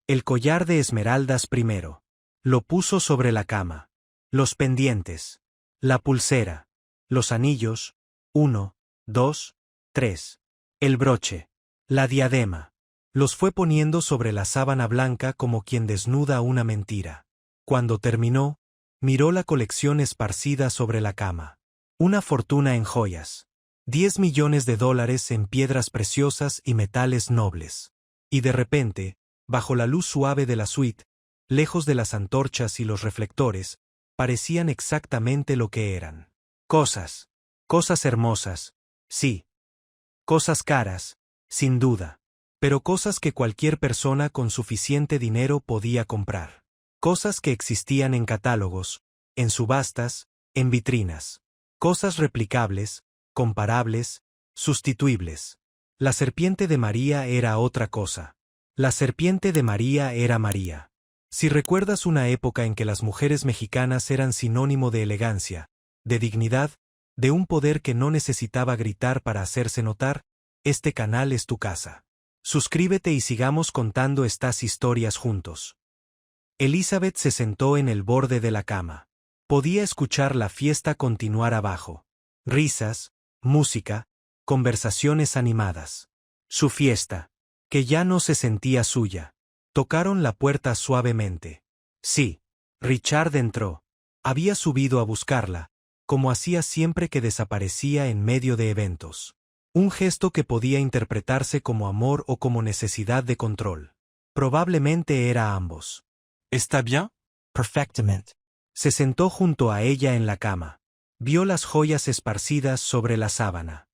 El collar de esmeraldas primero. Lo puso sobre la cama. Los pendientes. La pulsera. Los anillos. 1, 2, 3. El broche. La diadema. Los fue poniendo sobre la sábana blanca como quien desnuda una mentira. Cuando terminó, miró la colección esparcida sobre la cama. Una fortuna en joyas. 10 millones de dólares en piedras preciosas y metales nobles. Y de repente, bajo la luz suave de la suite, lejos de las antorchas y los reflectores, parecían exactamente lo que eran. Cosas. Cosas hermosas. Sí. Cosas caras, sin duda. Pero cosas que cualquier persona con suficiente dinero podía comprar. Cosas que existían en catálogos, en subastas, en vitrinas. Cosas replicables, comparables, sustituibles. La serpiente de María era otra cosa. La serpiente de María era María. Si recuerdas una época en que las mujeres mexicanas eran sinónimo de elegancia, de dignidad, de un poder que no necesitaba gritar para hacerse notar, este canal es tu casa. Suscríbete y sigamos contando estas historias juntos. Elizabeth se sentó en el borde de la cama. Podía escuchar la fiesta continuar abajo. Risas, música, conversaciones animadas. Su fiesta, que ya no se sentía suya. Tocaron la puerta suavemente. Sí, Richard entró. Había subido a buscarla, como hacía siempre que desaparecía en medio de eventos. Un gesto que podía interpretarse como amor o como necesidad de control. Probablemente era ambos.
¿Está bien?
Perfectamente.
Se sentó junto a ella en la cama. Vio las joyas esparcidas sobre la sábana.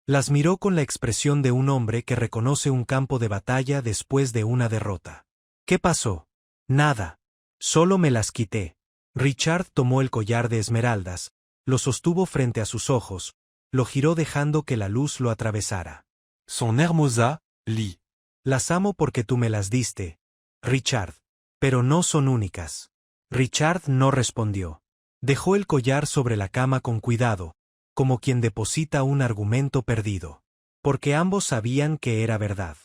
Las miró con la expresión de un hombre que reconoce un campo de batalla después de una derrota. ¿Qué pasó? Nada. Solo me las quité. Richard tomó el collar de esmeraldas, lo sostuvo frente a sus ojos, lo giró dejando que la luz lo atravesara.
Son hermosa, Lee.
Las amo porque tú me las diste, Richard. Pero no son únicas. Richard no respondió. Dejó el collar sobre la cama con cuidado, como quien deposita un argumento perdido. Porque ambos sabían que era verdad.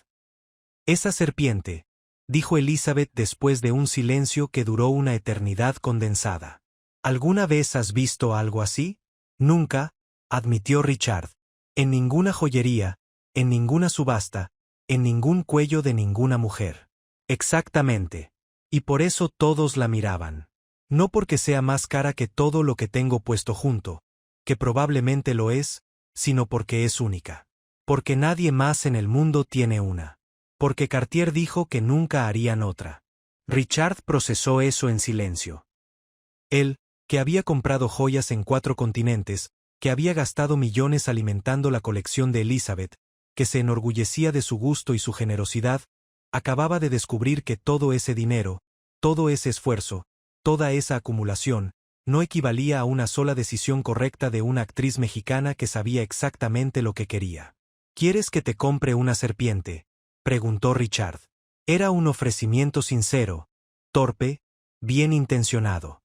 Esa serpiente, dijo Elizabeth después de un silencio que duró una eternidad condensada. ¿Alguna vez has visto algo así? Nunca, admitió Richard. En ninguna joyería, en ninguna subasta, en ningún cuello de ninguna mujer. Exactamente. Y por eso todos la miraban. No porque sea más cara que todo lo que tengo puesto junto, que probablemente lo es, sino porque es única. Porque nadie más en el mundo tiene una. Porque Cartier dijo que nunca harían otra. Richard procesó eso en silencio. Él, que había comprado joyas en 4 continentes, que había gastado millones alimentando la colección de Elizabeth, que se enorgullecía de su gusto y su generosidad, acababa de descubrir que todo ese dinero, todo ese esfuerzo, toda esa acumulación, no equivalía a una sola decisión correcta de una actriz mexicana que sabía exactamente lo que quería. ¿Quieres que te compre una serpiente?, preguntó Richard. Era un ofrecimiento sincero, torpe, bien intencionado.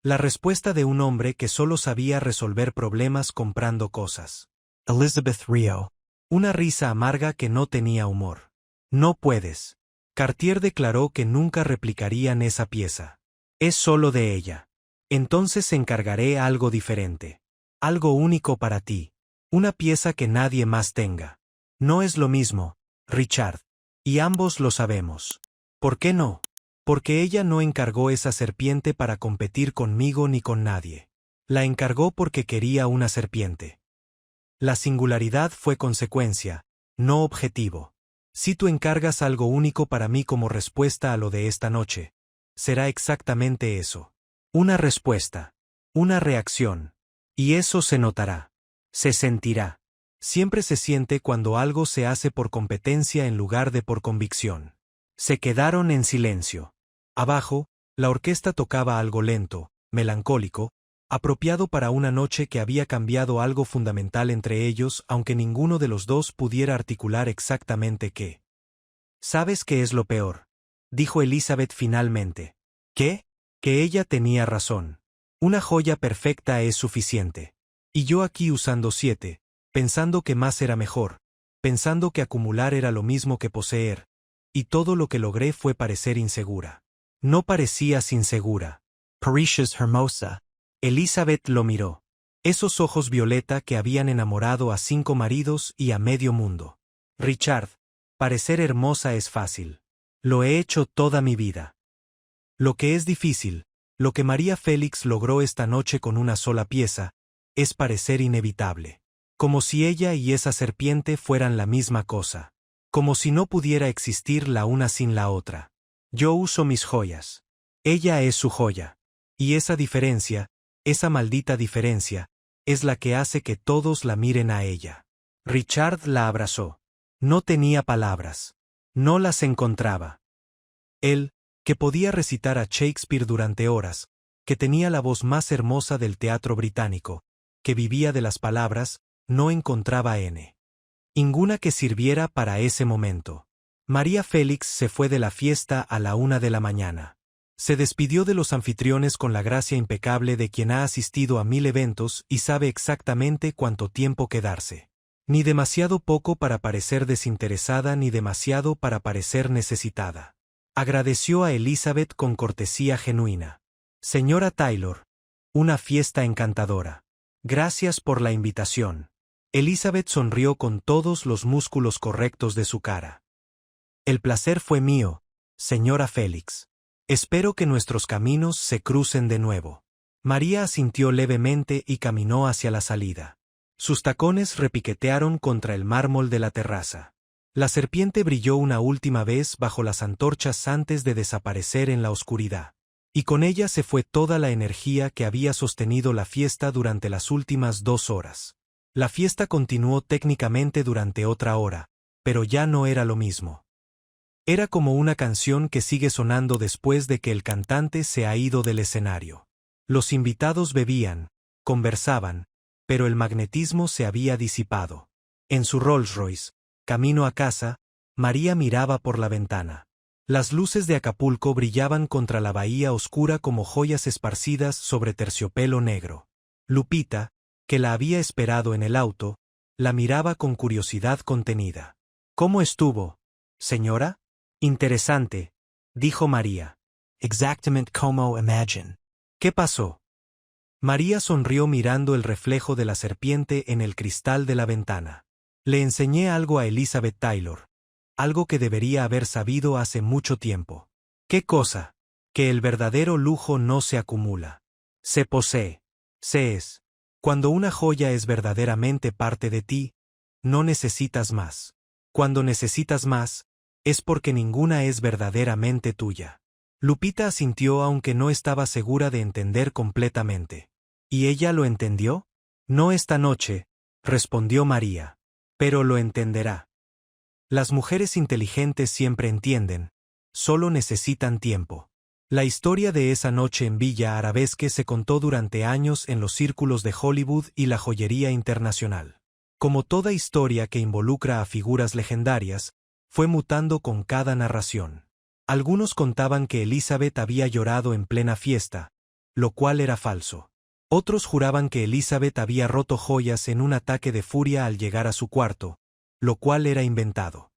La respuesta de un hombre que solo sabía resolver problemas comprando cosas.
Elizabeth Rio.
Una risa amarga que no tenía humor. No puedes. Cartier declaró que nunca replicarían esa pieza. Es solo de ella. Entonces encargaré algo diferente. Algo único para ti. Una pieza que nadie más tenga. No es lo mismo, Richard. Y ambos lo sabemos. ¿Por qué no? Porque ella no encargó esa serpiente para competir conmigo ni con nadie. La encargó porque quería una serpiente. La singularidad fue consecuencia, no objetivo. Si tú encargas algo único para mí como respuesta a lo de esta noche, será exactamente eso. Una respuesta. Una reacción. Y eso se notará. Se sentirá. Siempre se siente cuando algo se hace por competencia en lugar de por convicción. Se quedaron en silencio. Abajo, la orquesta tocaba algo lento, melancólico, apropiado para una noche que había cambiado algo fundamental entre ellos, aunque ninguno de los dos pudiera articular exactamente qué. ¿Sabes qué es lo peor?, dijo Elizabeth finalmente. ¿Qué? Que ella tenía razón. Una joya perfecta es suficiente. Y yo aquí usando 7, pensando que más era mejor, pensando que acumular era lo mismo que poseer, y todo lo que logré fue parecer insegura. No parecías insegura.
Parisia's hermosa.
Elizabeth lo miró. Esos ojos violeta que habían enamorado a 5 maridos y a medio mundo. Richard, parecer hermosa es fácil. Lo he hecho toda mi vida. Lo que es difícil, lo que María Félix logró esta noche con una sola pieza, es parecer inevitable. Como si ella y esa serpiente fueran la misma cosa. Como si no pudiera existir la una sin la otra. Yo uso mis joyas. Ella es su joya. Y esa diferencia, esa maldita diferencia, es la que hace que todos la miren a ella. Richard la abrazó. No tenía palabras. No las encontraba. Él, que podía recitar a Shakespeare durante horas, que tenía la voz más hermosa del teatro británico, que vivía de las palabras, no encontraba ninguna que sirviera para ese momento. María Félix se fue de la fiesta a la 1 de la mañana. Se despidió de los anfitriones con la gracia impecable de quien ha asistido a 1000 eventos y sabe exactamente cuánto tiempo quedarse. Ni demasiado poco para parecer desinteresada ni demasiado para parecer necesitada. Agradeció a Elizabeth con cortesía genuina. Señora Taylor. Una fiesta encantadora. Gracias por la invitación. Elizabeth sonrió con todos los músculos correctos de su cara. El placer fue mío, señora Félix. Espero que nuestros caminos se crucen de nuevo. María asintió levemente y caminó hacia la salida. Sus tacones repiquetearon contra el mármol de la terraza. La serpiente brilló una última vez bajo las antorchas antes de desaparecer en la oscuridad. Y con ella se fue toda la energía que había sostenido la fiesta durante las últimas 2 horas. La fiesta continuó técnicamente durante otra hora, pero ya no era lo mismo. Era como una canción que sigue sonando después de que el cantante se ha ido del escenario. Los invitados bebían, conversaban, pero el magnetismo se había disipado. En su Rolls Royce, camino a casa, María miraba por la ventana. Las luces de Acapulco brillaban contra la bahía oscura como joyas esparcidas sobre terciopelo negro. Lupita, que la había esperado en el auto, la miraba con curiosidad contenida. ¿Cómo estuvo, señora? Interesante, dijo María.
Exactamente como imagine.
¿Qué pasó? María sonrió mirando el reflejo de la serpiente en el cristal de la ventana. Le enseñé algo a Elizabeth Taylor. Algo que debería haber sabido hace mucho tiempo. ¿Qué cosa? Que el verdadero lujo no se acumula. Se posee. Se es. Cuando una joya es verdaderamente parte de ti, no necesitas más. Cuando necesitas más, es porque ninguna es verdaderamente tuya. Lupita asintió aunque no estaba segura de entender completamente. ¿Y ella lo entendió? No esta noche, respondió María. Pero lo entenderá. Las mujeres inteligentes siempre entienden, solo necesitan tiempo. La historia de esa noche en Villa Arabesque se contó durante años en los círculos de Hollywood y la joyería internacional. Como toda historia que involucra a figuras legendarias, fue mutando con cada narración. Algunos contaban que Elizabeth había llorado en plena fiesta, lo cual era falso. Otros juraban que Elizabeth había roto joyas en un ataque de furia al llegar a su cuarto, lo cual era inventado.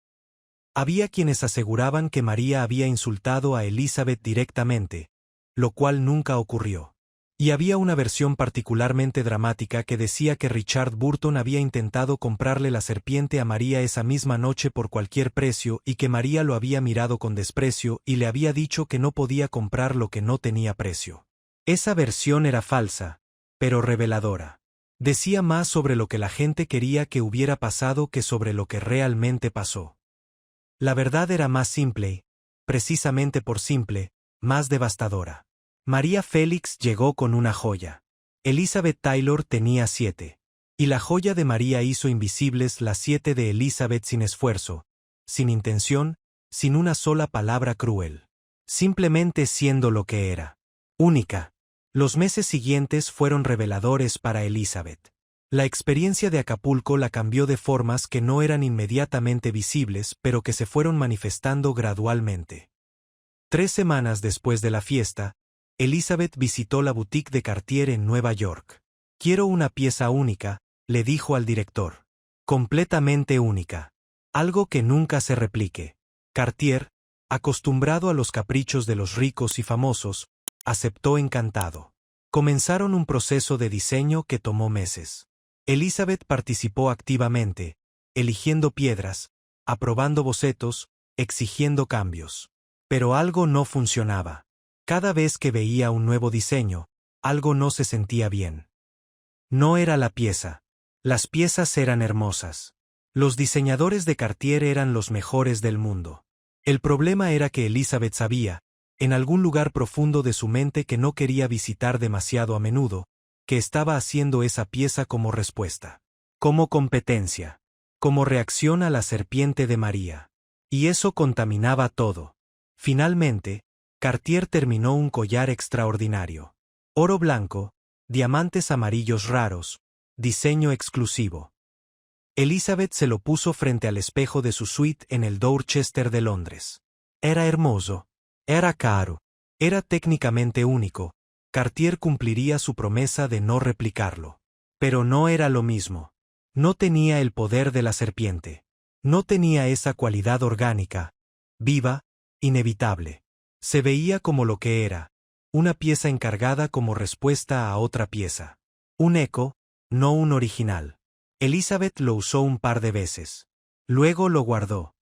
Había quienes aseguraban que María había insultado a Elizabeth directamente, lo cual nunca ocurrió. Y había una versión particularmente dramática que decía que Richard Burton había intentado comprarle la serpiente a María esa misma noche por cualquier precio y que María lo había mirado con desprecio y le había dicho que no podía comprar lo que no tenía precio. Esa versión era falsa, pero reveladora. Decía más sobre lo que la gente quería que hubiera pasado que sobre lo que realmente pasó. La verdad era más simple, precisamente por simple, más devastadora. María Félix llegó con una joya. Elizabeth Taylor tenía 7. Y la joya de María hizo invisibles las 7 de Elizabeth sin esfuerzo, sin intención, sin una sola palabra cruel. Simplemente siendo lo que era. Única. Los meses siguientes fueron reveladores para Elizabeth. La experiencia de Acapulco la cambió de formas que no eran inmediatamente visibles, pero que se fueron manifestando gradualmente. 3 semanas después de la fiesta, Elizabeth visitó la boutique de Cartier en Nueva York. «Quiero una pieza única», le dijo al director. «Completamente única. Algo que nunca se replique». Cartier, acostumbrado a los caprichos de los ricos y famosos, aceptó encantado. Comenzaron un proceso de diseño que tomó meses. Elizabeth participó activamente, eligiendo piedras, aprobando bocetos, exigiendo cambios. Pero algo no funcionaba. Cada vez que veía un nuevo diseño, algo no se sentía bien. No era la pieza. Las piezas eran hermosas. Los diseñadores de Cartier eran los mejores del mundo. El problema era que Elizabeth sabía, en algún lugar profundo de su mente que no quería visitar demasiado a menudo, que estaba haciendo esa pieza como respuesta. Como competencia. Como reacción a la serpiente de María. Y eso contaminaba todo. Finalmente, Cartier terminó un collar extraordinario. Oro blanco, diamantes amarillos raros, diseño exclusivo. Elizabeth se lo puso frente al espejo de su suite en el Dorchester de Londres. Era hermoso. Era caro. Era técnicamente único. Cartier cumpliría su promesa de no replicarlo. Pero no era lo mismo. No tenía el poder de la serpiente. No tenía esa cualidad orgánica, viva, inevitable. Se veía como lo que era, una pieza encargada como respuesta a otra pieza. Un eco, no un original. Elizabeth lo usó un par de veces. Luego lo guardó.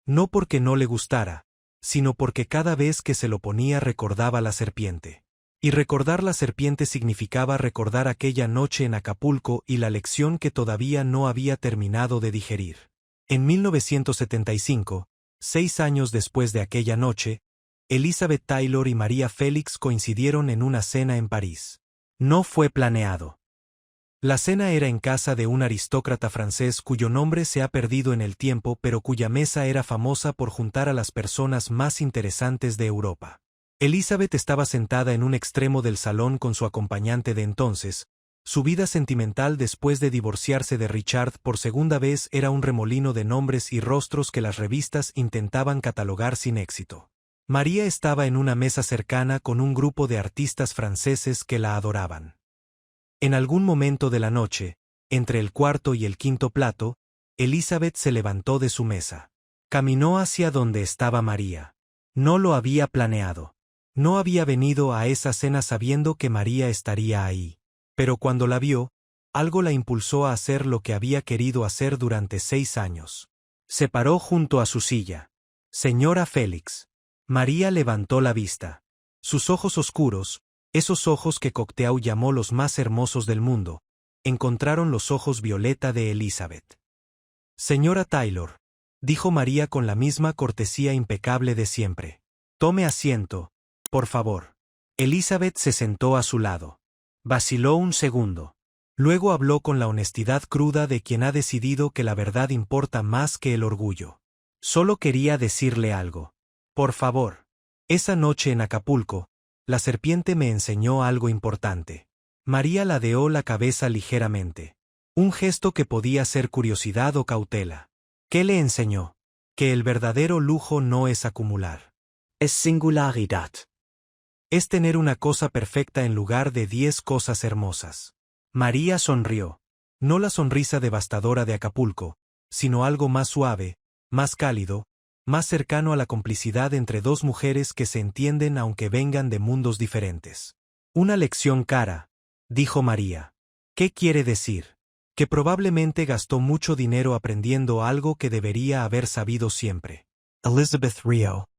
No porque no le gustara, sino porque cada vez que se lo ponía recordaba la serpiente. Y recordar la serpiente significaba recordar aquella noche en Acapulco y la lección que todavía no había terminado de digerir. En 1975, 6 años después de aquella noche, Elizabeth Taylor y María Félix coincidieron en una cena en París. No fue planeado. La cena era en casa de un aristócrata francés cuyo nombre se ha perdido en el tiempo pero cuya mesa era famosa por juntar a las personas más interesantes de Europa. Elizabeth estaba sentada en un extremo del salón con su acompañante de entonces. Su vida sentimental después de divorciarse de Richard por segunda vez era un remolino de nombres y rostros que las revistas intentaban catalogar sin éxito. María estaba en una mesa cercana con un grupo de artistas franceses que la adoraban. En algún momento de la noche, entre el cuarto y el quinto plato, Elizabeth se levantó de su mesa. Caminó hacia donde estaba María. No lo había planeado. No había venido a esa cena sabiendo que María estaría ahí. Pero cuando la vio, algo la impulsó a hacer lo que había querido hacer durante 6 años. Se paró junto a su silla. «Señora Félix». María levantó la vista. Sus ojos oscuros, esos ojos que Cocteau llamó los más hermosos del mundo, encontraron los ojos violeta de Elizabeth. «Señora Taylor», dijo María con la misma cortesía impecable de siempre. «Tome asiento, por favor». Elizabeth se sentó a su lado. Vaciló un segundo. Luego habló con la honestidad cruda de quien ha decidido que la verdad importa más que el orgullo. «Solo quería decirle algo. Por favor. Esa noche en Acapulco, la serpiente me enseñó algo importante». María ladeó la cabeza ligeramente. Un gesto que podía ser curiosidad o cautela. ¿Qué le enseñó? Que el verdadero lujo no es acumular. Es singularidad. Es tener una cosa perfecta en lugar de 10 cosas hermosas. María sonrió. No la sonrisa devastadora de Acapulco, sino algo más suave, más cálido, más cercano a la complicidad entre dos mujeres que se entienden aunque vengan de mundos diferentes. Una lección cara, dijo María. ¿Qué quiere decir? Que probablemente gastó mucho dinero aprendiendo algo que debería haber sabido siempre.
Elizabeth rió.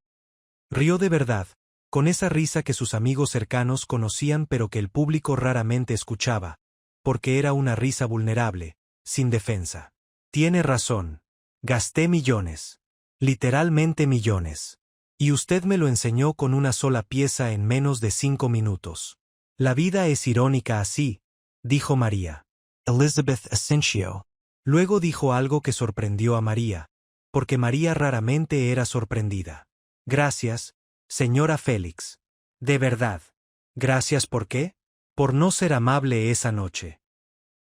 Rió de verdad, con esa risa que sus amigos cercanos conocían pero que el público raramente escuchaba, porque era una risa vulnerable, sin defensa. Tiene razón. Gasté millones. Literalmente millones. Y usted me lo enseñó con una sola pieza en menos de 5 minutos. La vida es irónica así, dijo María.
Elizabeth asintió.
Luego dijo algo que sorprendió a María, porque María raramente era sorprendida. Gracias, señora Félix. De verdad. Gracias ¿por qué? Por no ser amable esa noche.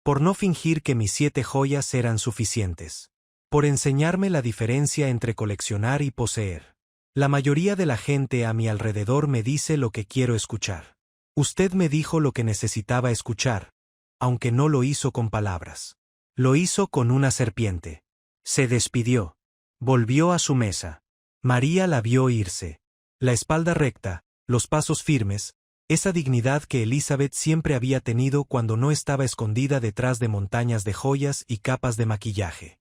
Por no fingir que mis 7 joyas eran suficientes. Por enseñarme la diferencia entre coleccionar y poseer. La mayoría de la gente a mi alrededor me dice lo que quiero escuchar. Usted me dijo lo que necesitaba escuchar, aunque no lo hizo con palabras. Lo hizo con una serpiente. Se despidió. Volvió a su mesa. María la vio irse. La espalda recta, los pasos firmes, esa dignidad que Elizabeth siempre había tenido cuando no estaba escondida detrás de montañas de joyas y capas de maquillaje.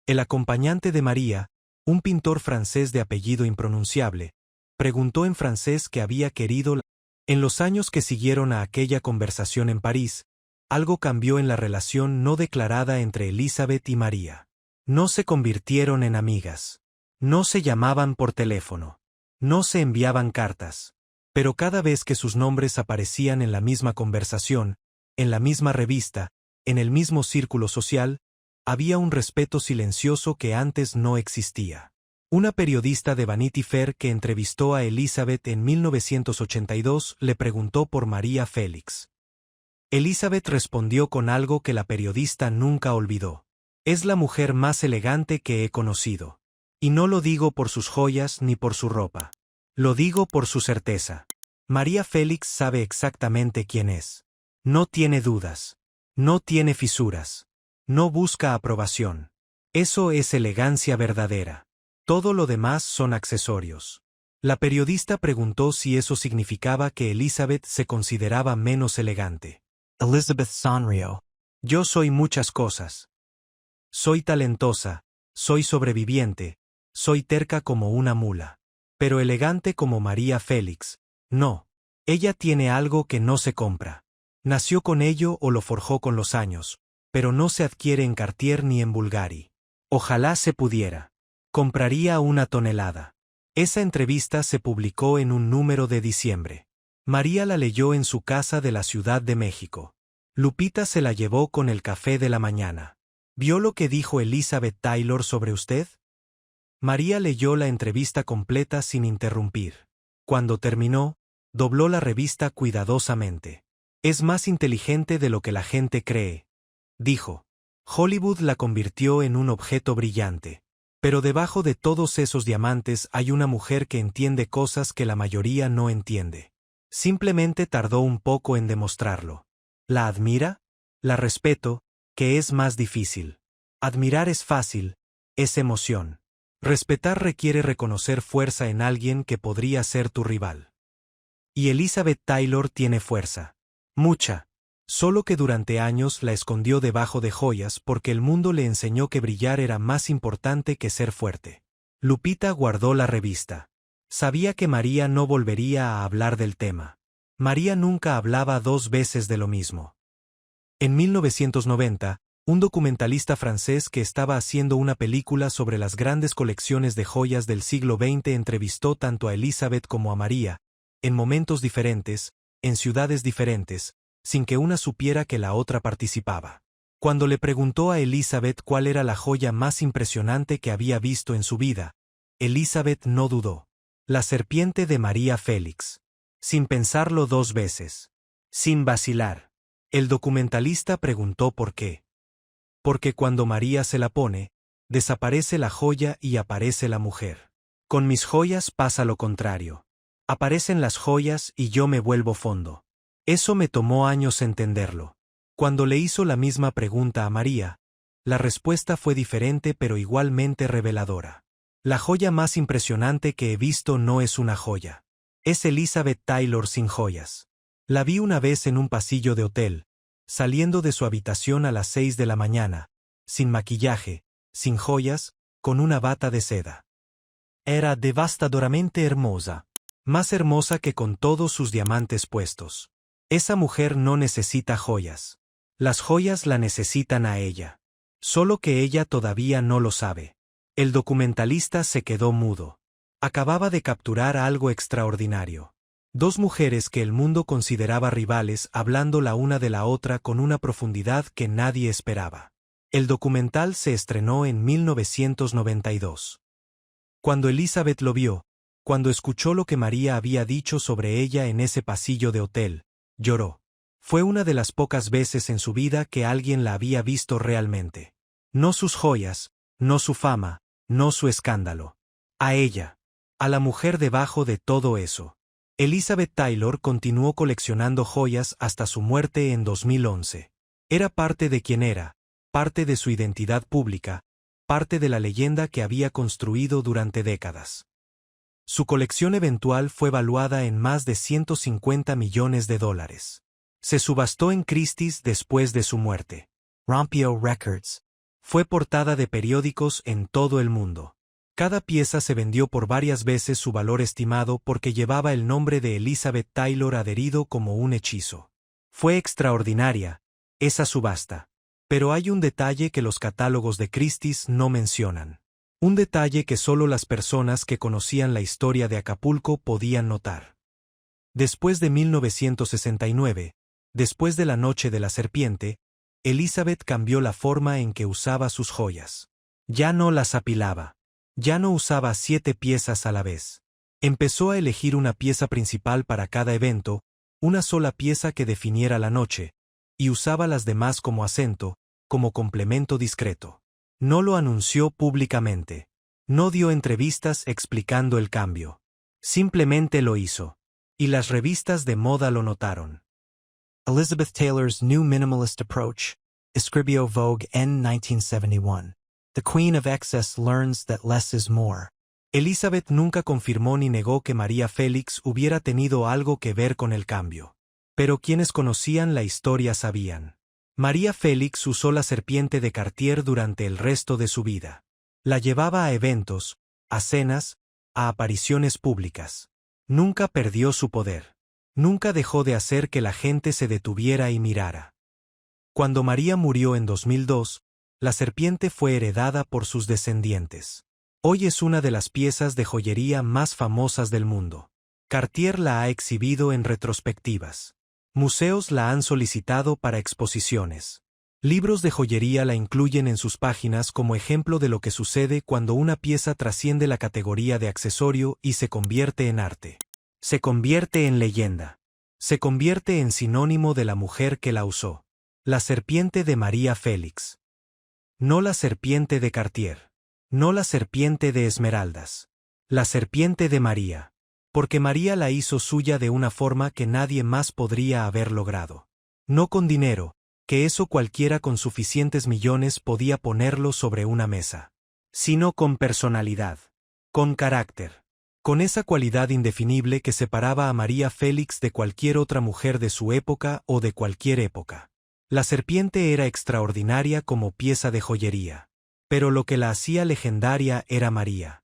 El acompañante de María, un pintor francés de apellido impronunciable, preguntó en francés qué había querido. En los años que siguieron a aquella conversación en París, algo cambió en la relación no declarada entre Elizabeth y María. No se convirtieron en amigas. No se llamaban por teléfono. No se enviaban cartas. Pero cada vez que sus nombres aparecían en la misma conversación, en la misma revista, en el mismo círculo social, había un respeto silencioso que antes no existía. Una periodista de Vanity Fair que entrevistó a Elizabeth en 1982 le preguntó por María Félix. Elizabeth respondió con algo que la periodista nunca olvidó. Es la mujer más elegante que he conocido. Y no lo digo por sus joyas ni por su ropa. Lo digo por su certeza. María Félix sabe exactamente quién es. No tiene dudas. No tiene fisuras. No busca aprobación. Eso es elegancia verdadera. Todo lo demás son accesorios. La periodista preguntó si eso significaba que Elizabeth se consideraba menos elegante.
Elizabeth sonrió.
Yo soy muchas cosas. Soy talentosa, soy sobreviviente, soy terca como una mula. Pero elegante como María Félix, no. Ella tiene algo que no se compra. Nació con ello o lo forjó con los años, pero no se adquiere en Cartier ni en Bulgari. Ojalá se pudiera. Compraría 1 tonelada. Esa entrevista se publicó en un número de diciembre. María la leyó en su casa de la Ciudad de México. Lupita se la llevó con el café de la mañana. ¿Vio lo que dijo Elizabeth Taylor sobre usted? María leyó la entrevista completa sin interrumpir. Cuando terminó, dobló la revista cuidadosamente. Es más inteligente de lo que la gente cree, dijo. Hollywood la convirtió en un objeto brillante. Pero debajo de todos esos diamantes hay una mujer que entiende cosas que la mayoría no entiende. Simplemente tardó un poco en demostrarlo. ¿La admira? La respeto, que es más difícil. Admirar es fácil, es emoción. Respetar requiere reconocer fuerza en alguien que podría ser tu rival. Y Elizabeth Taylor tiene fuerza. Mucha. Solo que durante años la escondió debajo de joyas porque el mundo le enseñó que brillar era más importante que ser fuerte. Lupita guardó la revista. Sabía que María no volvería a hablar del tema. María nunca hablaba 2 veces de lo mismo. En 1990, un documentalista francés que estaba haciendo una película sobre las grandes colecciones de joyas del siglo XX entrevistó tanto a Elizabeth como a María, en momentos diferentes, en ciudades diferentes, sin que una supiera que la otra participaba. Cuando le preguntó a Elizabeth cuál era la joya más impresionante que había visto en su vida, Elizabeth no dudó. La serpiente de María Félix. Sin pensarlo 2 veces. Sin vacilar. El documentalista preguntó por qué. Porque cuando María se la pone, desaparece la joya y aparece la mujer. Con mis joyas pasa lo contrario. Aparecen las joyas y yo me vuelvo fondo. Eso me tomó años entenderlo. Cuando le hizo la misma pregunta a María, la respuesta fue diferente pero igualmente reveladora. La joya más impresionante que he visto no es una joya. Es Elizabeth Taylor sin joyas. La vi una vez en un pasillo de hotel, saliendo de su habitación a las 6 de la mañana, sin maquillaje, sin joyas, con una bata de seda. Era devastadoramente hermosa, más hermosa que con todos sus diamantes puestos. Esa mujer no necesita joyas. Las joyas la necesitan a ella. Solo que ella todavía no lo sabe. El documentalista se quedó mudo. Acababa de capturar algo extraordinario. Dos mujeres que el mundo consideraba rivales hablando la una de la otra con una profundidad que nadie esperaba. El documental se estrenó en 1992. Cuando Elizabeth lo vio, cuando escuchó lo que María había dicho sobre ella en ese pasillo de hotel, lloró. Fue una de las pocas veces en su vida que alguien la había visto realmente. No sus joyas, no su fama, no su escándalo. A ella. A la mujer debajo de todo eso. Elizabeth Taylor continuó coleccionando joyas hasta su muerte en 2011. Era parte de quien era, parte de su identidad pública, parte de la leyenda que había construido durante décadas. Su colección eventual fue valuada en más de $150 millones. Se subastó en Christie's después de su muerte.
Rompio Records.
Fue portada de periódicos en todo el mundo. Cada pieza se vendió por varias veces su valor estimado porque llevaba el nombre de Elizabeth Taylor adherido como un hechizo. Fue extraordinaria, esa subasta. Pero hay un detalle que los catálogos de Christie's no mencionan. Un detalle que solo las personas que conocían la historia de Acapulco podían notar. Después de 1969, después de la Noche de la Serpiente, Elizabeth cambió la forma en que usaba sus joyas. Ya no las apilaba. Ya no usaba 7 piezas a la vez. Empezó a elegir una pieza principal para cada evento, una sola pieza que definiera la noche, y usaba las demás como acento, como complemento discreto. No lo anunció públicamente. No dio entrevistas explicando el cambio. Simplemente lo hizo. Y las revistas de moda lo notaron.
Elizabeth Taylor's New Minimalist Approach. Escribió Vogue en 1971. The Queen of Excess learns that less is more.
Elizabeth nunca confirmó ni negó que María Félix hubiera tenido algo que ver con el cambio. Pero quienes conocían la historia sabían. María Félix usó la serpiente de Cartier durante el resto de su vida. La llevaba a eventos, a cenas, a apariciones públicas. Nunca perdió su poder. Nunca dejó de hacer que la gente se detuviera y mirara. Cuando María murió en 2002, la serpiente fue heredada por sus descendientes. Hoy es una de las piezas de joyería más famosas del mundo. Cartier la ha exhibido en retrospectivas. Museos la han solicitado para exposiciones. Libros de joyería la incluyen en sus páginas como ejemplo de lo que sucede cuando una pieza trasciende la categoría de accesorio y se convierte en arte. Se convierte en leyenda. Se convierte en sinónimo de la mujer que la usó. La serpiente de María Félix. No la serpiente de Cartier. No la serpiente de esmeraldas. La serpiente de María. Porque María la hizo suya de una forma que nadie más podría haber logrado. No con dinero, que eso cualquiera con suficientes millones podía ponerlo sobre una mesa. Sino con personalidad. Con carácter. Con esa cualidad indefinible que separaba a María Félix de cualquier otra mujer de su época o de cualquier época. La serpiente era extraordinaria como pieza de joyería. Pero lo que la hacía legendaria era María.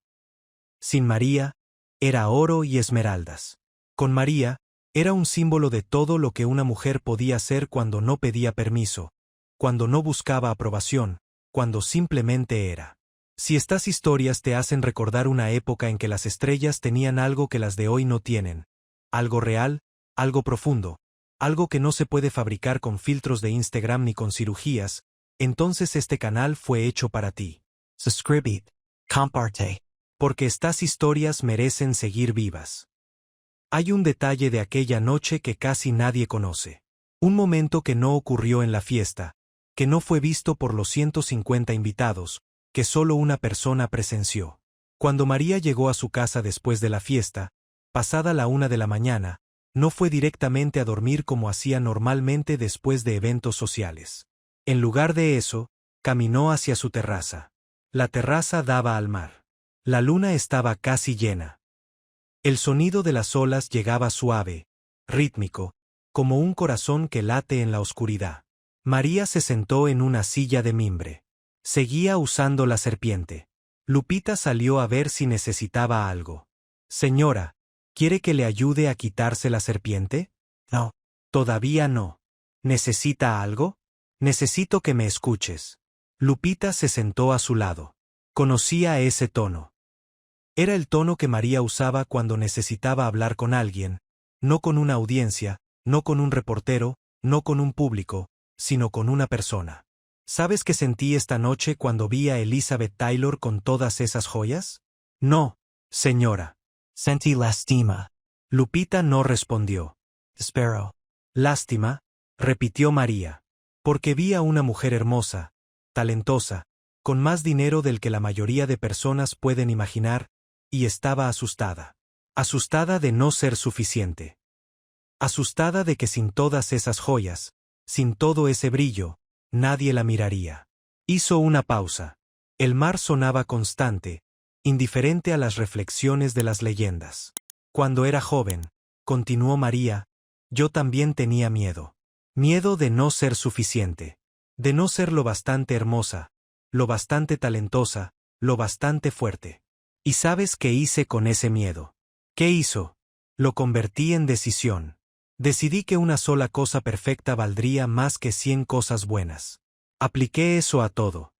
Sin María, era oro y esmeraldas. Con María, era un símbolo de todo lo que una mujer podía ser cuando no pedía permiso, cuando no buscaba aprobación, cuando simplemente era. Si estas historias te hacen recordar una época en que las estrellas tenían algo que las de hoy no tienen, algo real, algo profundo, algo que no se puede fabricar con filtros de Instagram ni con cirugías, entonces este canal fue hecho para ti.
Suscribid. Comparte.
Porque estas historias merecen seguir vivas. Hay un detalle de aquella noche que casi nadie conoce. Un momento que no ocurrió en la fiesta, que no fue visto por los 150 invitados, que solo una persona presenció. Cuando María llegó a su casa después de la fiesta, pasada la 1 de la mañana, no fue directamente a dormir como hacía normalmente después de eventos sociales. En lugar de eso, caminó hacia su terraza. La terraza daba al mar. La luna estaba casi llena. El sonido de las olas llegaba suave, rítmico, como un corazón que late en la oscuridad. María se sentó en una silla de mimbre. Seguía usando la serpiente. Lupita salió a ver si necesitaba algo. Señora, ¿quiere que le ayude a quitarse la serpiente?
No.
Todavía no. ¿Necesita algo? Necesito que me escuches. Lupita se sentó a su lado. Conocía ese tono. Era el tono que María usaba cuando necesitaba hablar con alguien, no con una audiencia, no con un reportero, no con un público, sino con una persona. ¿Sabes qué sentí esta noche cuando vi a Elizabeth Taylor con todas esas joyas? No, señora.
Sentí lástima.
Lupita no respondió.
Desespero.
Lástima, repitió María. Porque vi a una mujer hermosa, talentosa, con más dinero del que la mayoría de personas pueden imaginar, y estaba asustada. Asustada de no ser suficiente. Asustada de que sin todas esas joyas, sin todo ese brillo, nadie la miraría. Hizo una pausa. El mar sonaba constante, indiferente a las reflexiones de las leyendas. Cuando era joven, continuó María, yo también tenía miedo. Miedo de no ser suficiente. De no ser lo bastante hermosa, lo bastante talentosa, lo bastante fuerte. ¿Y sabes qué hice con ese miedo? ¿Qué hizo? Lo convertí en decisión. Decidí que una sola cosa perfecta valdría más que 100 cosas buenas. Apliqué eso a todo.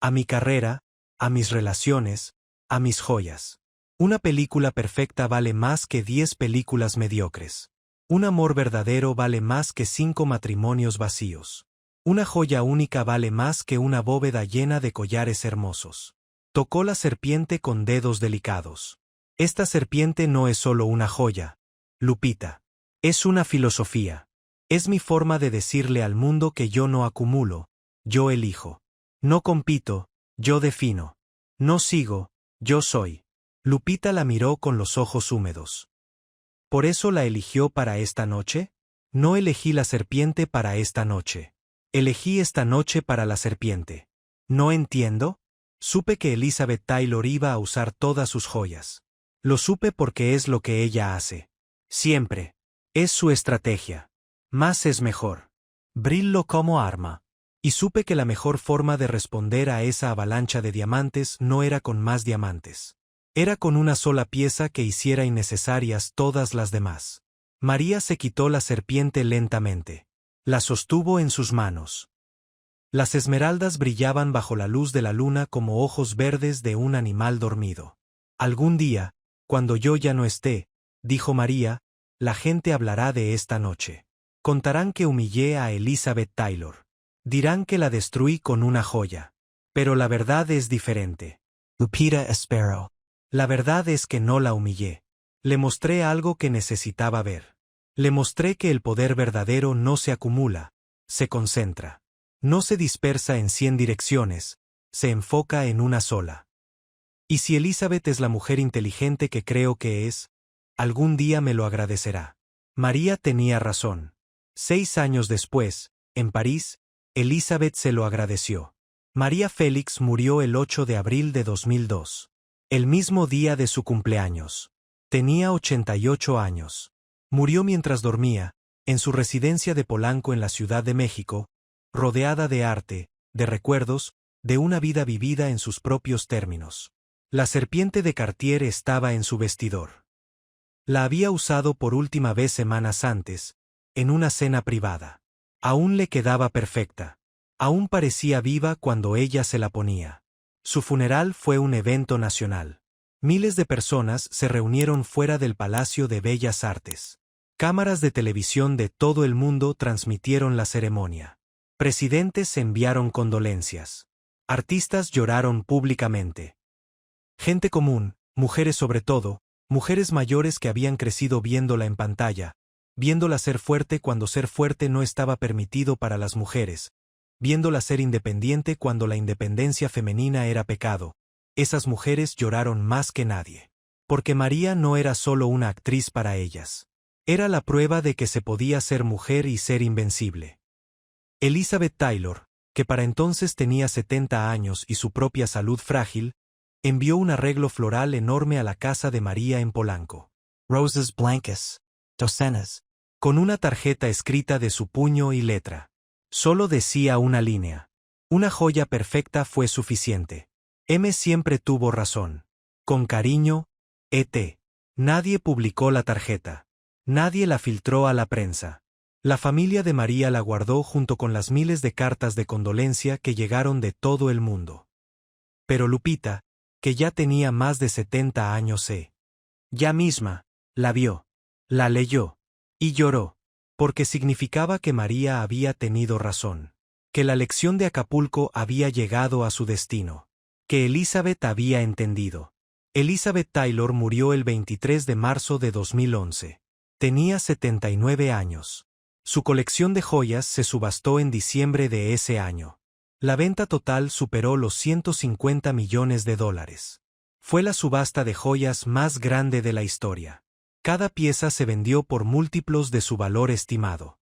A mi carrera, a mis relaciones, a mis joyas. Una película perfecta vale más que 10 películas mediocres. Un amor verdadero vale más que 5 matrimonios vacíos. Una joya única vale más que una bóveda llena de collares hermosos. Tocó la serpiente con dedos delicados. Esta serpiente no es solo una joya, Lupita. Es una filosofía. Es mi forma de decirle al mundo que yo no acumulo, yo elijo. No compito, yo defino. No sigo, yo soy. Lupita la miró con los ojos húmedos. ¿Por eso la eligió para esta noche? No elegí la serpiente para esta noche. Elegí esta noche para la serpiente. ¿No entiendo? Supe que Elizabeth Taylor iba a usar todas sus joyas. Lo supe porque es lo que ella hace. Siempre. Es su estrategia. Más es mejor. Brillo como arma. Y supe que la mejor forma de responder a esa avalancha de diamantes no era con más diamantes. Era con una sola pieza que hiciera innecesarias todas las demás. María se quitó la serpiente lentamente. La sostuvo en sus manos. Las esmeraldas brillaban bajo la luz de la luna como ojos verdes de un animal dormido. Algún día, cuando yo ya no esté, dijo María, la gente hablará de esta noche. Contarán que humillé a Elizabeth Taylor. Dirán que la destruí con una joya. Pero la verdad es diferente.
Lupita espero.
La verdad es que no la humillé. Le mostré algo que necesitaba ver. Le mostré que el poder verdadero no se acumula, se concentra. No se dispersa en 100 direcciones, se enfoca en una sola. Y si Elizabeth es la mujer inteligente que creo que es, algún día me lo agradecerá. María tenía razón. 6 años después, en París, Elizabeth se lo agradeció. María Félix murió el 8 de abril de 2002. El mismo día de su cumpleaños. Tenía 88 años. Murió mientras dormía, en su residencia de Polanco en la Ciudad de México, rodeada de arte, de recuerdos, de una vida vivida en sus propios términos. La serpiente de Cartier estaba en su vestidor. La había usado por última vez semanas antes, en una cena privada. Aún le quedaba perfecta. Aún parecía viva cuando ella se la ponía. Su funeral fue un evento nacional. Miles de personas se reunieron fuera del Palacio de Bellas Artes. Cámaras de televisión de todo el mundo transmitieron la ceremonia. Presidentes enviaron condolencias. Artistas lloraron públicamente. Gente común, mujeres sobre todo, mujeres mayores que habían crecido viéndola en pantalla, viéndola ser fuerte cuando ser fuerte no estaba permitido para las mujeres, viéndola ser independiente cuando la independencia femenina era pecado. Esas mujeres lloraron más que nadie. Porque María no era solo una actriz para ellas. Era la prueba de que se podía ser mujer y ser invencible. Elizabeth Taylor, que para entonces tenía 70 años y su propia salud frágil, envió un arreglo floral enorme a la casa de María en Polanco.
Rosas blancas, docenas.
con una tarjeta escrita de su puño y letra. Solo decía una línea. Una joya perfecta fue suficiente. M siempre tuvo razón. Con cariño, E.T. Nadie publicó la tarjeta. Nadie la filtró a la prensa. La familia de María la guardó junto con las miles de cartas de condolencia que llegaron de todo el mundo. Pero Lupita, que ya tenía más de 70 años, ya misma, la vio, la leyó, y lloró, porque significaba que María había tenido razón, que la lección de Acapulco había llegado a su destino, que Elizabeth había entendido. Elizabeth Taylor murió el 23 de marzo de 2011. Tenía 79 años. Su colección de joyas se subastó en diciembre de ese año. La venta total superó los $150 millones. Fue la subasta de joyas más grande de la historia. Cada pieza se vendió por múltiplos de su valor estimado.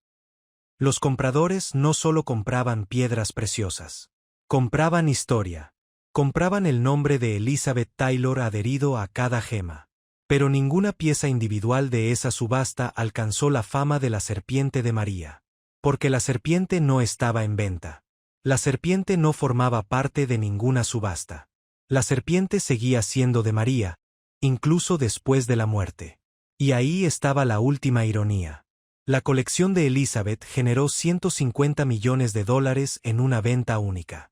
Los compradores no solo compraban piedras preciosas. Compraban historia. Compraban el nombre de Elizabeth Taylor adherido a cada gema. Pero ninguna pieza individual de esa subasta alcanzó la fama de la serpiente de María. Porque la serpiente no estaba en venta. La serpiente no formaba parte de ninguna subasta. La serpiente seguía siendo de María, incluso después de la muerte. Y ahí estaba la última ironía. La colección de Elizabeth generó $150 millones en una venta única.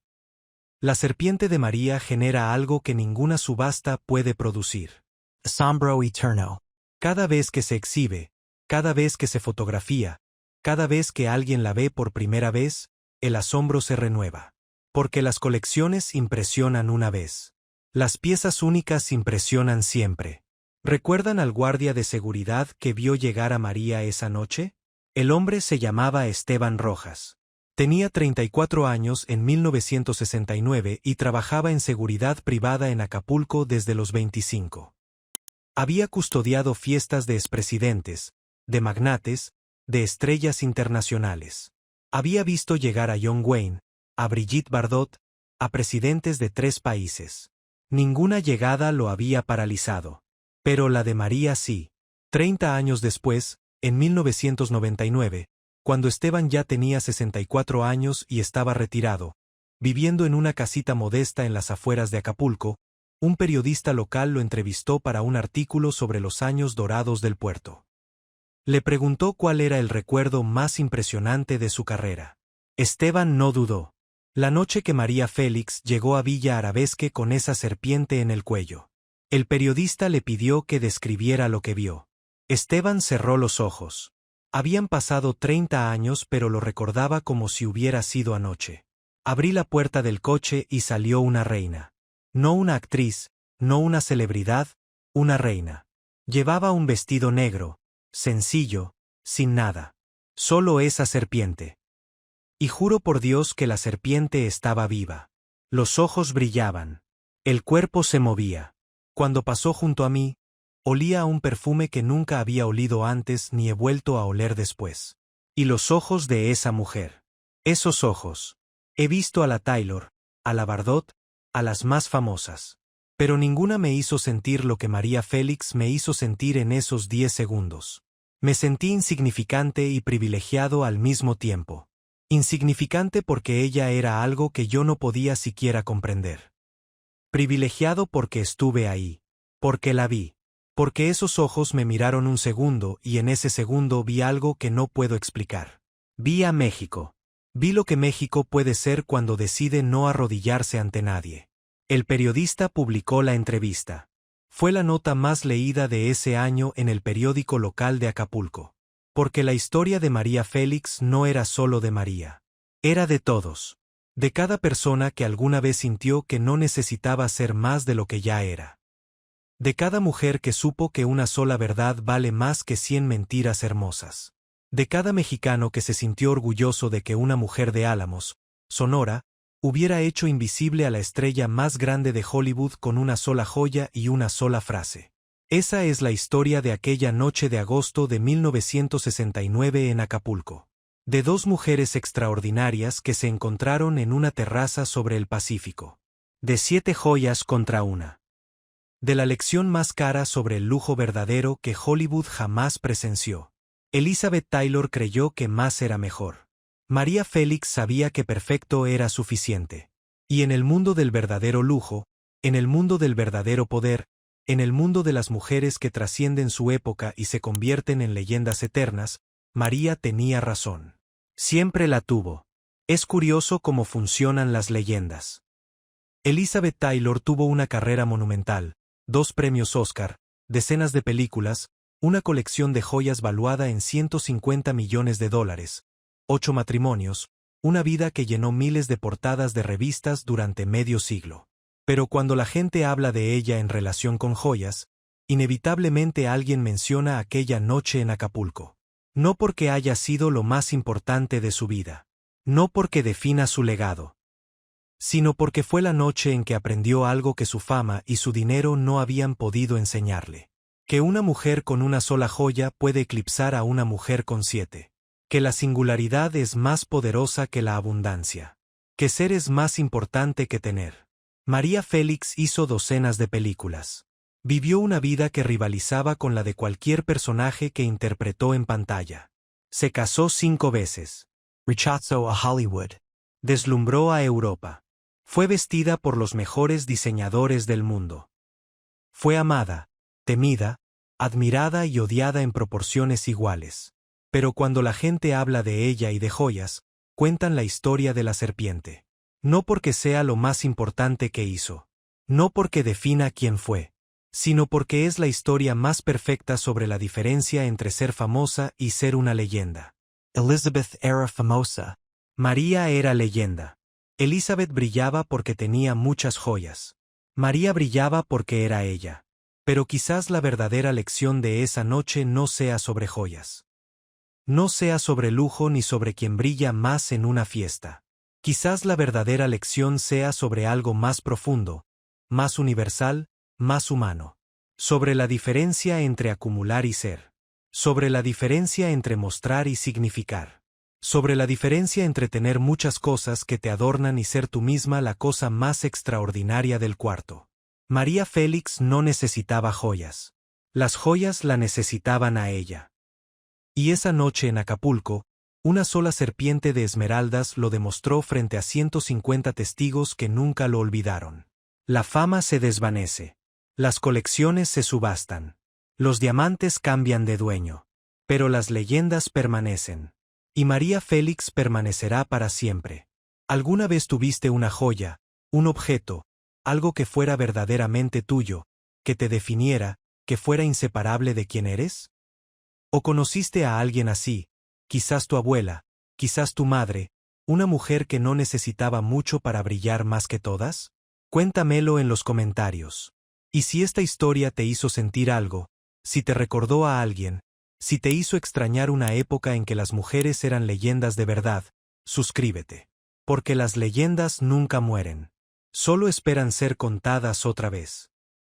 La serpiente de María genera algo que ninguna subasta puede producir.
Asombro eterno.
Cada vez que se exhibe, cada vez que se fotografía, cada vez que alguien la ve por primera vez, el asombro se renueva. Porque las colecciones impresionan una vez. Las piezas únicas impresionan siempre. ¿Recuerdan al guardia de seguridad que vio llegar a María esa noche? El hombre se llamaba Esteban Rojas. Tenía 34 años en 1969 y trabajaba en seguridad privada en Acapulco desde los 25. Había custodiado fiestas de expresidentes, de magnates, de estrellas internacionales. Había visto llegar a John Wayne, a Brigitte Bardot, a presidentes de 3 países. Ninguna llegada lo había paralizado. Pero la de María sí. 30 años después, en 1999, cuando Esteban ya tenía 64 años y estaba retirado, viviendo en una casita modesta en las afueras de Acapulco, un periodista local lo entrevistó para un artículo sobre los años dorados del puerto. Le preguntó cuál era el recuerdo más impresionante de su carrera. Esteban no dudó. La noche que María Félix llegó a Villa Arabesque con esa serpiente en el cuello. El periodista le pidió que describiera lo que vio. Esteban cerró los ojos. Habían pasado 30 años, pero lo recordaba como si hubiera sido anoche. Abrí la puerta del coche y salió una reina. No una actriz, no una celebridad, una reina. Llevaba un vestido negro, sencillo, sin nada. Solo esa serpiente. Y juro por Dios que la serpiente estaba viva. Los ojos brillaban. El cuerpo se movía. Cuando pasó junto a mí, olía a un perfume que nunca había olido antes ni he vuelto a oler después. Y los ojos de esa mujer. Esos ojos. He visto a la Taylor, a la Bardot, a las más famosas. Pero ninguna me hizo sentir lo que María Félix me hizo sentir en esos 10 segundos. Me sentí insignificante y privilegiado al mismo tiempo. Insignificante porque ella era algo que yo no podía siquiera comprender. Privilegiado porque estuve ahí. Porque la vi. Porque esos ojos me miraron un segundo y en ese segundo vi algo que no puedo explicar. Vi a México. Vi lo que México puede ser cuando decide no arrodillarse ante nadie. El periodista publicó la entrevista. Fue la nota más leída de ese año en el periódico local de Acapulco. Porque la historia de María Félix no era solo de María. Era de todos. De cada persona que alguna vez sintió que no necesitaba ser más de lo que ya era. De cada mujer que supo que una sola verdad vale más que 100 mentiras hermosas. De cada mexicano que se sintió orgulloso de que una mujer de Álamos, Sonora, hubiera hecho invisible a la estrella más grande de Hollywood con una sola joya y una sola frase. Esa es la historia de aquella noche de agosto de 1969 en Acapulco. De 2 mujeres extraordinarias que se encontraron en una terraza sobre el Pacífico. De 7 joyas contra una. De la lección más cara sobre el lujo verdadero que Hollywood jamás presenció. Elizabeth Taylor creyó que más era mejor. María Félix sabía que perfecto era suficiente. Y en el mundo del verdadero lujo, en el mundo del verdadero poder, en el mundo de las mujeres que trascienden su época y se convierten en leyendas eternas, María tenía razón. Siempre la tuvo. Es curioso cómo funcionan las leyendas. Elizabeth Taylor tuvo una carrera monumental, 2 premios Oscar, decenas de películas, una colección de joyas valuada en $150 millones, 8 matrimonios, una vida que llenó miles de portadas de revistas durante medio siglo. Pero cuando la gente habla de ella en relación con joyas, inevitablemente alguien menciona aquella noche en Acapulco. No porque haya sido lo más importante de su vida. No porque defina su legado. Sino porque fue la noche en que aprendió algo que su fama y su dinero no habían podido enseñarle. Que una mujer con una sola joya puede eclipsar a una mujer con 7. Que la singularidad es más poderosa que la abundancia. Que ser es más importante que tener. María Félix hizo docenas de películas. Vivió una vida que rivalizaba con la de cualquier personaje que interpretó en pantalla. Se casó 5 veces.
Rechazó a Hollywood.
Deslumbró a Europa. Fue vestida por los mejores diseñadores del mundo. Fue amada, temida, admirada y odiada en proporciones iguales. Pero cuando la gente habla de ella y de joyas, cuentan la historia de la serpiente. No porque sea lo más importante que hizo. No porque defina quién fue. Sino porque es la historia más perfecta sobre la diferencia entre ser famosa y ser una leyenda.
Elizabeth era famosa.
María era leyenda. Elizabeth brillaba porque tenía muchas joyas. María brillaba porque era ella. Pero quizás la verdadera lección de esa noche no sea sobre joyas. No sea sobre lujo ni sobre quien brilla más en una fiesta. Quizás la verdadera lección sea sobre algo más profundo, más universal, más humano. Sobre la diferencia entre acumular y ser. Sobre la diferencia entre mostrar y significar. Sobre la diferencia entre tener muchas cosas que te adornan y ser tú misma la cosa más extraordinaria del cuarto. María Félix no necesitaba joyas. Las joyas la necesitaban a ella. Y esa noche en Acapulco, una sola serpiente de esmeraldas lo demostró frente a 150 testigos que nunca lo olvidaron. La fama se desvanece. Las colecciones se subastan. Los diamantes cambian de dueño. Pero las leyendas permanecen. Y María Félix permanecerá para siempre. ¿Alguna vez tuviste una joya, un objeto, algo que fuera verdaderamente tuyo, que te definiera, que fuera inseparable de quien eres? ¿O conociste a alguien así, quizás tu abuela, quizás tu madre, una mujer que no necesitaba mucho para brillar más que todas? Cuéntamelo en los comentarios. Y si esta historia te hizo sentir algo, si te recordó a alguien, si te hizo extrañar una época en que las mujeres eran leyendas de verdad, suscríbete. Porque las leyendas nunca mueren. Solo esperan ser contadas otra vez.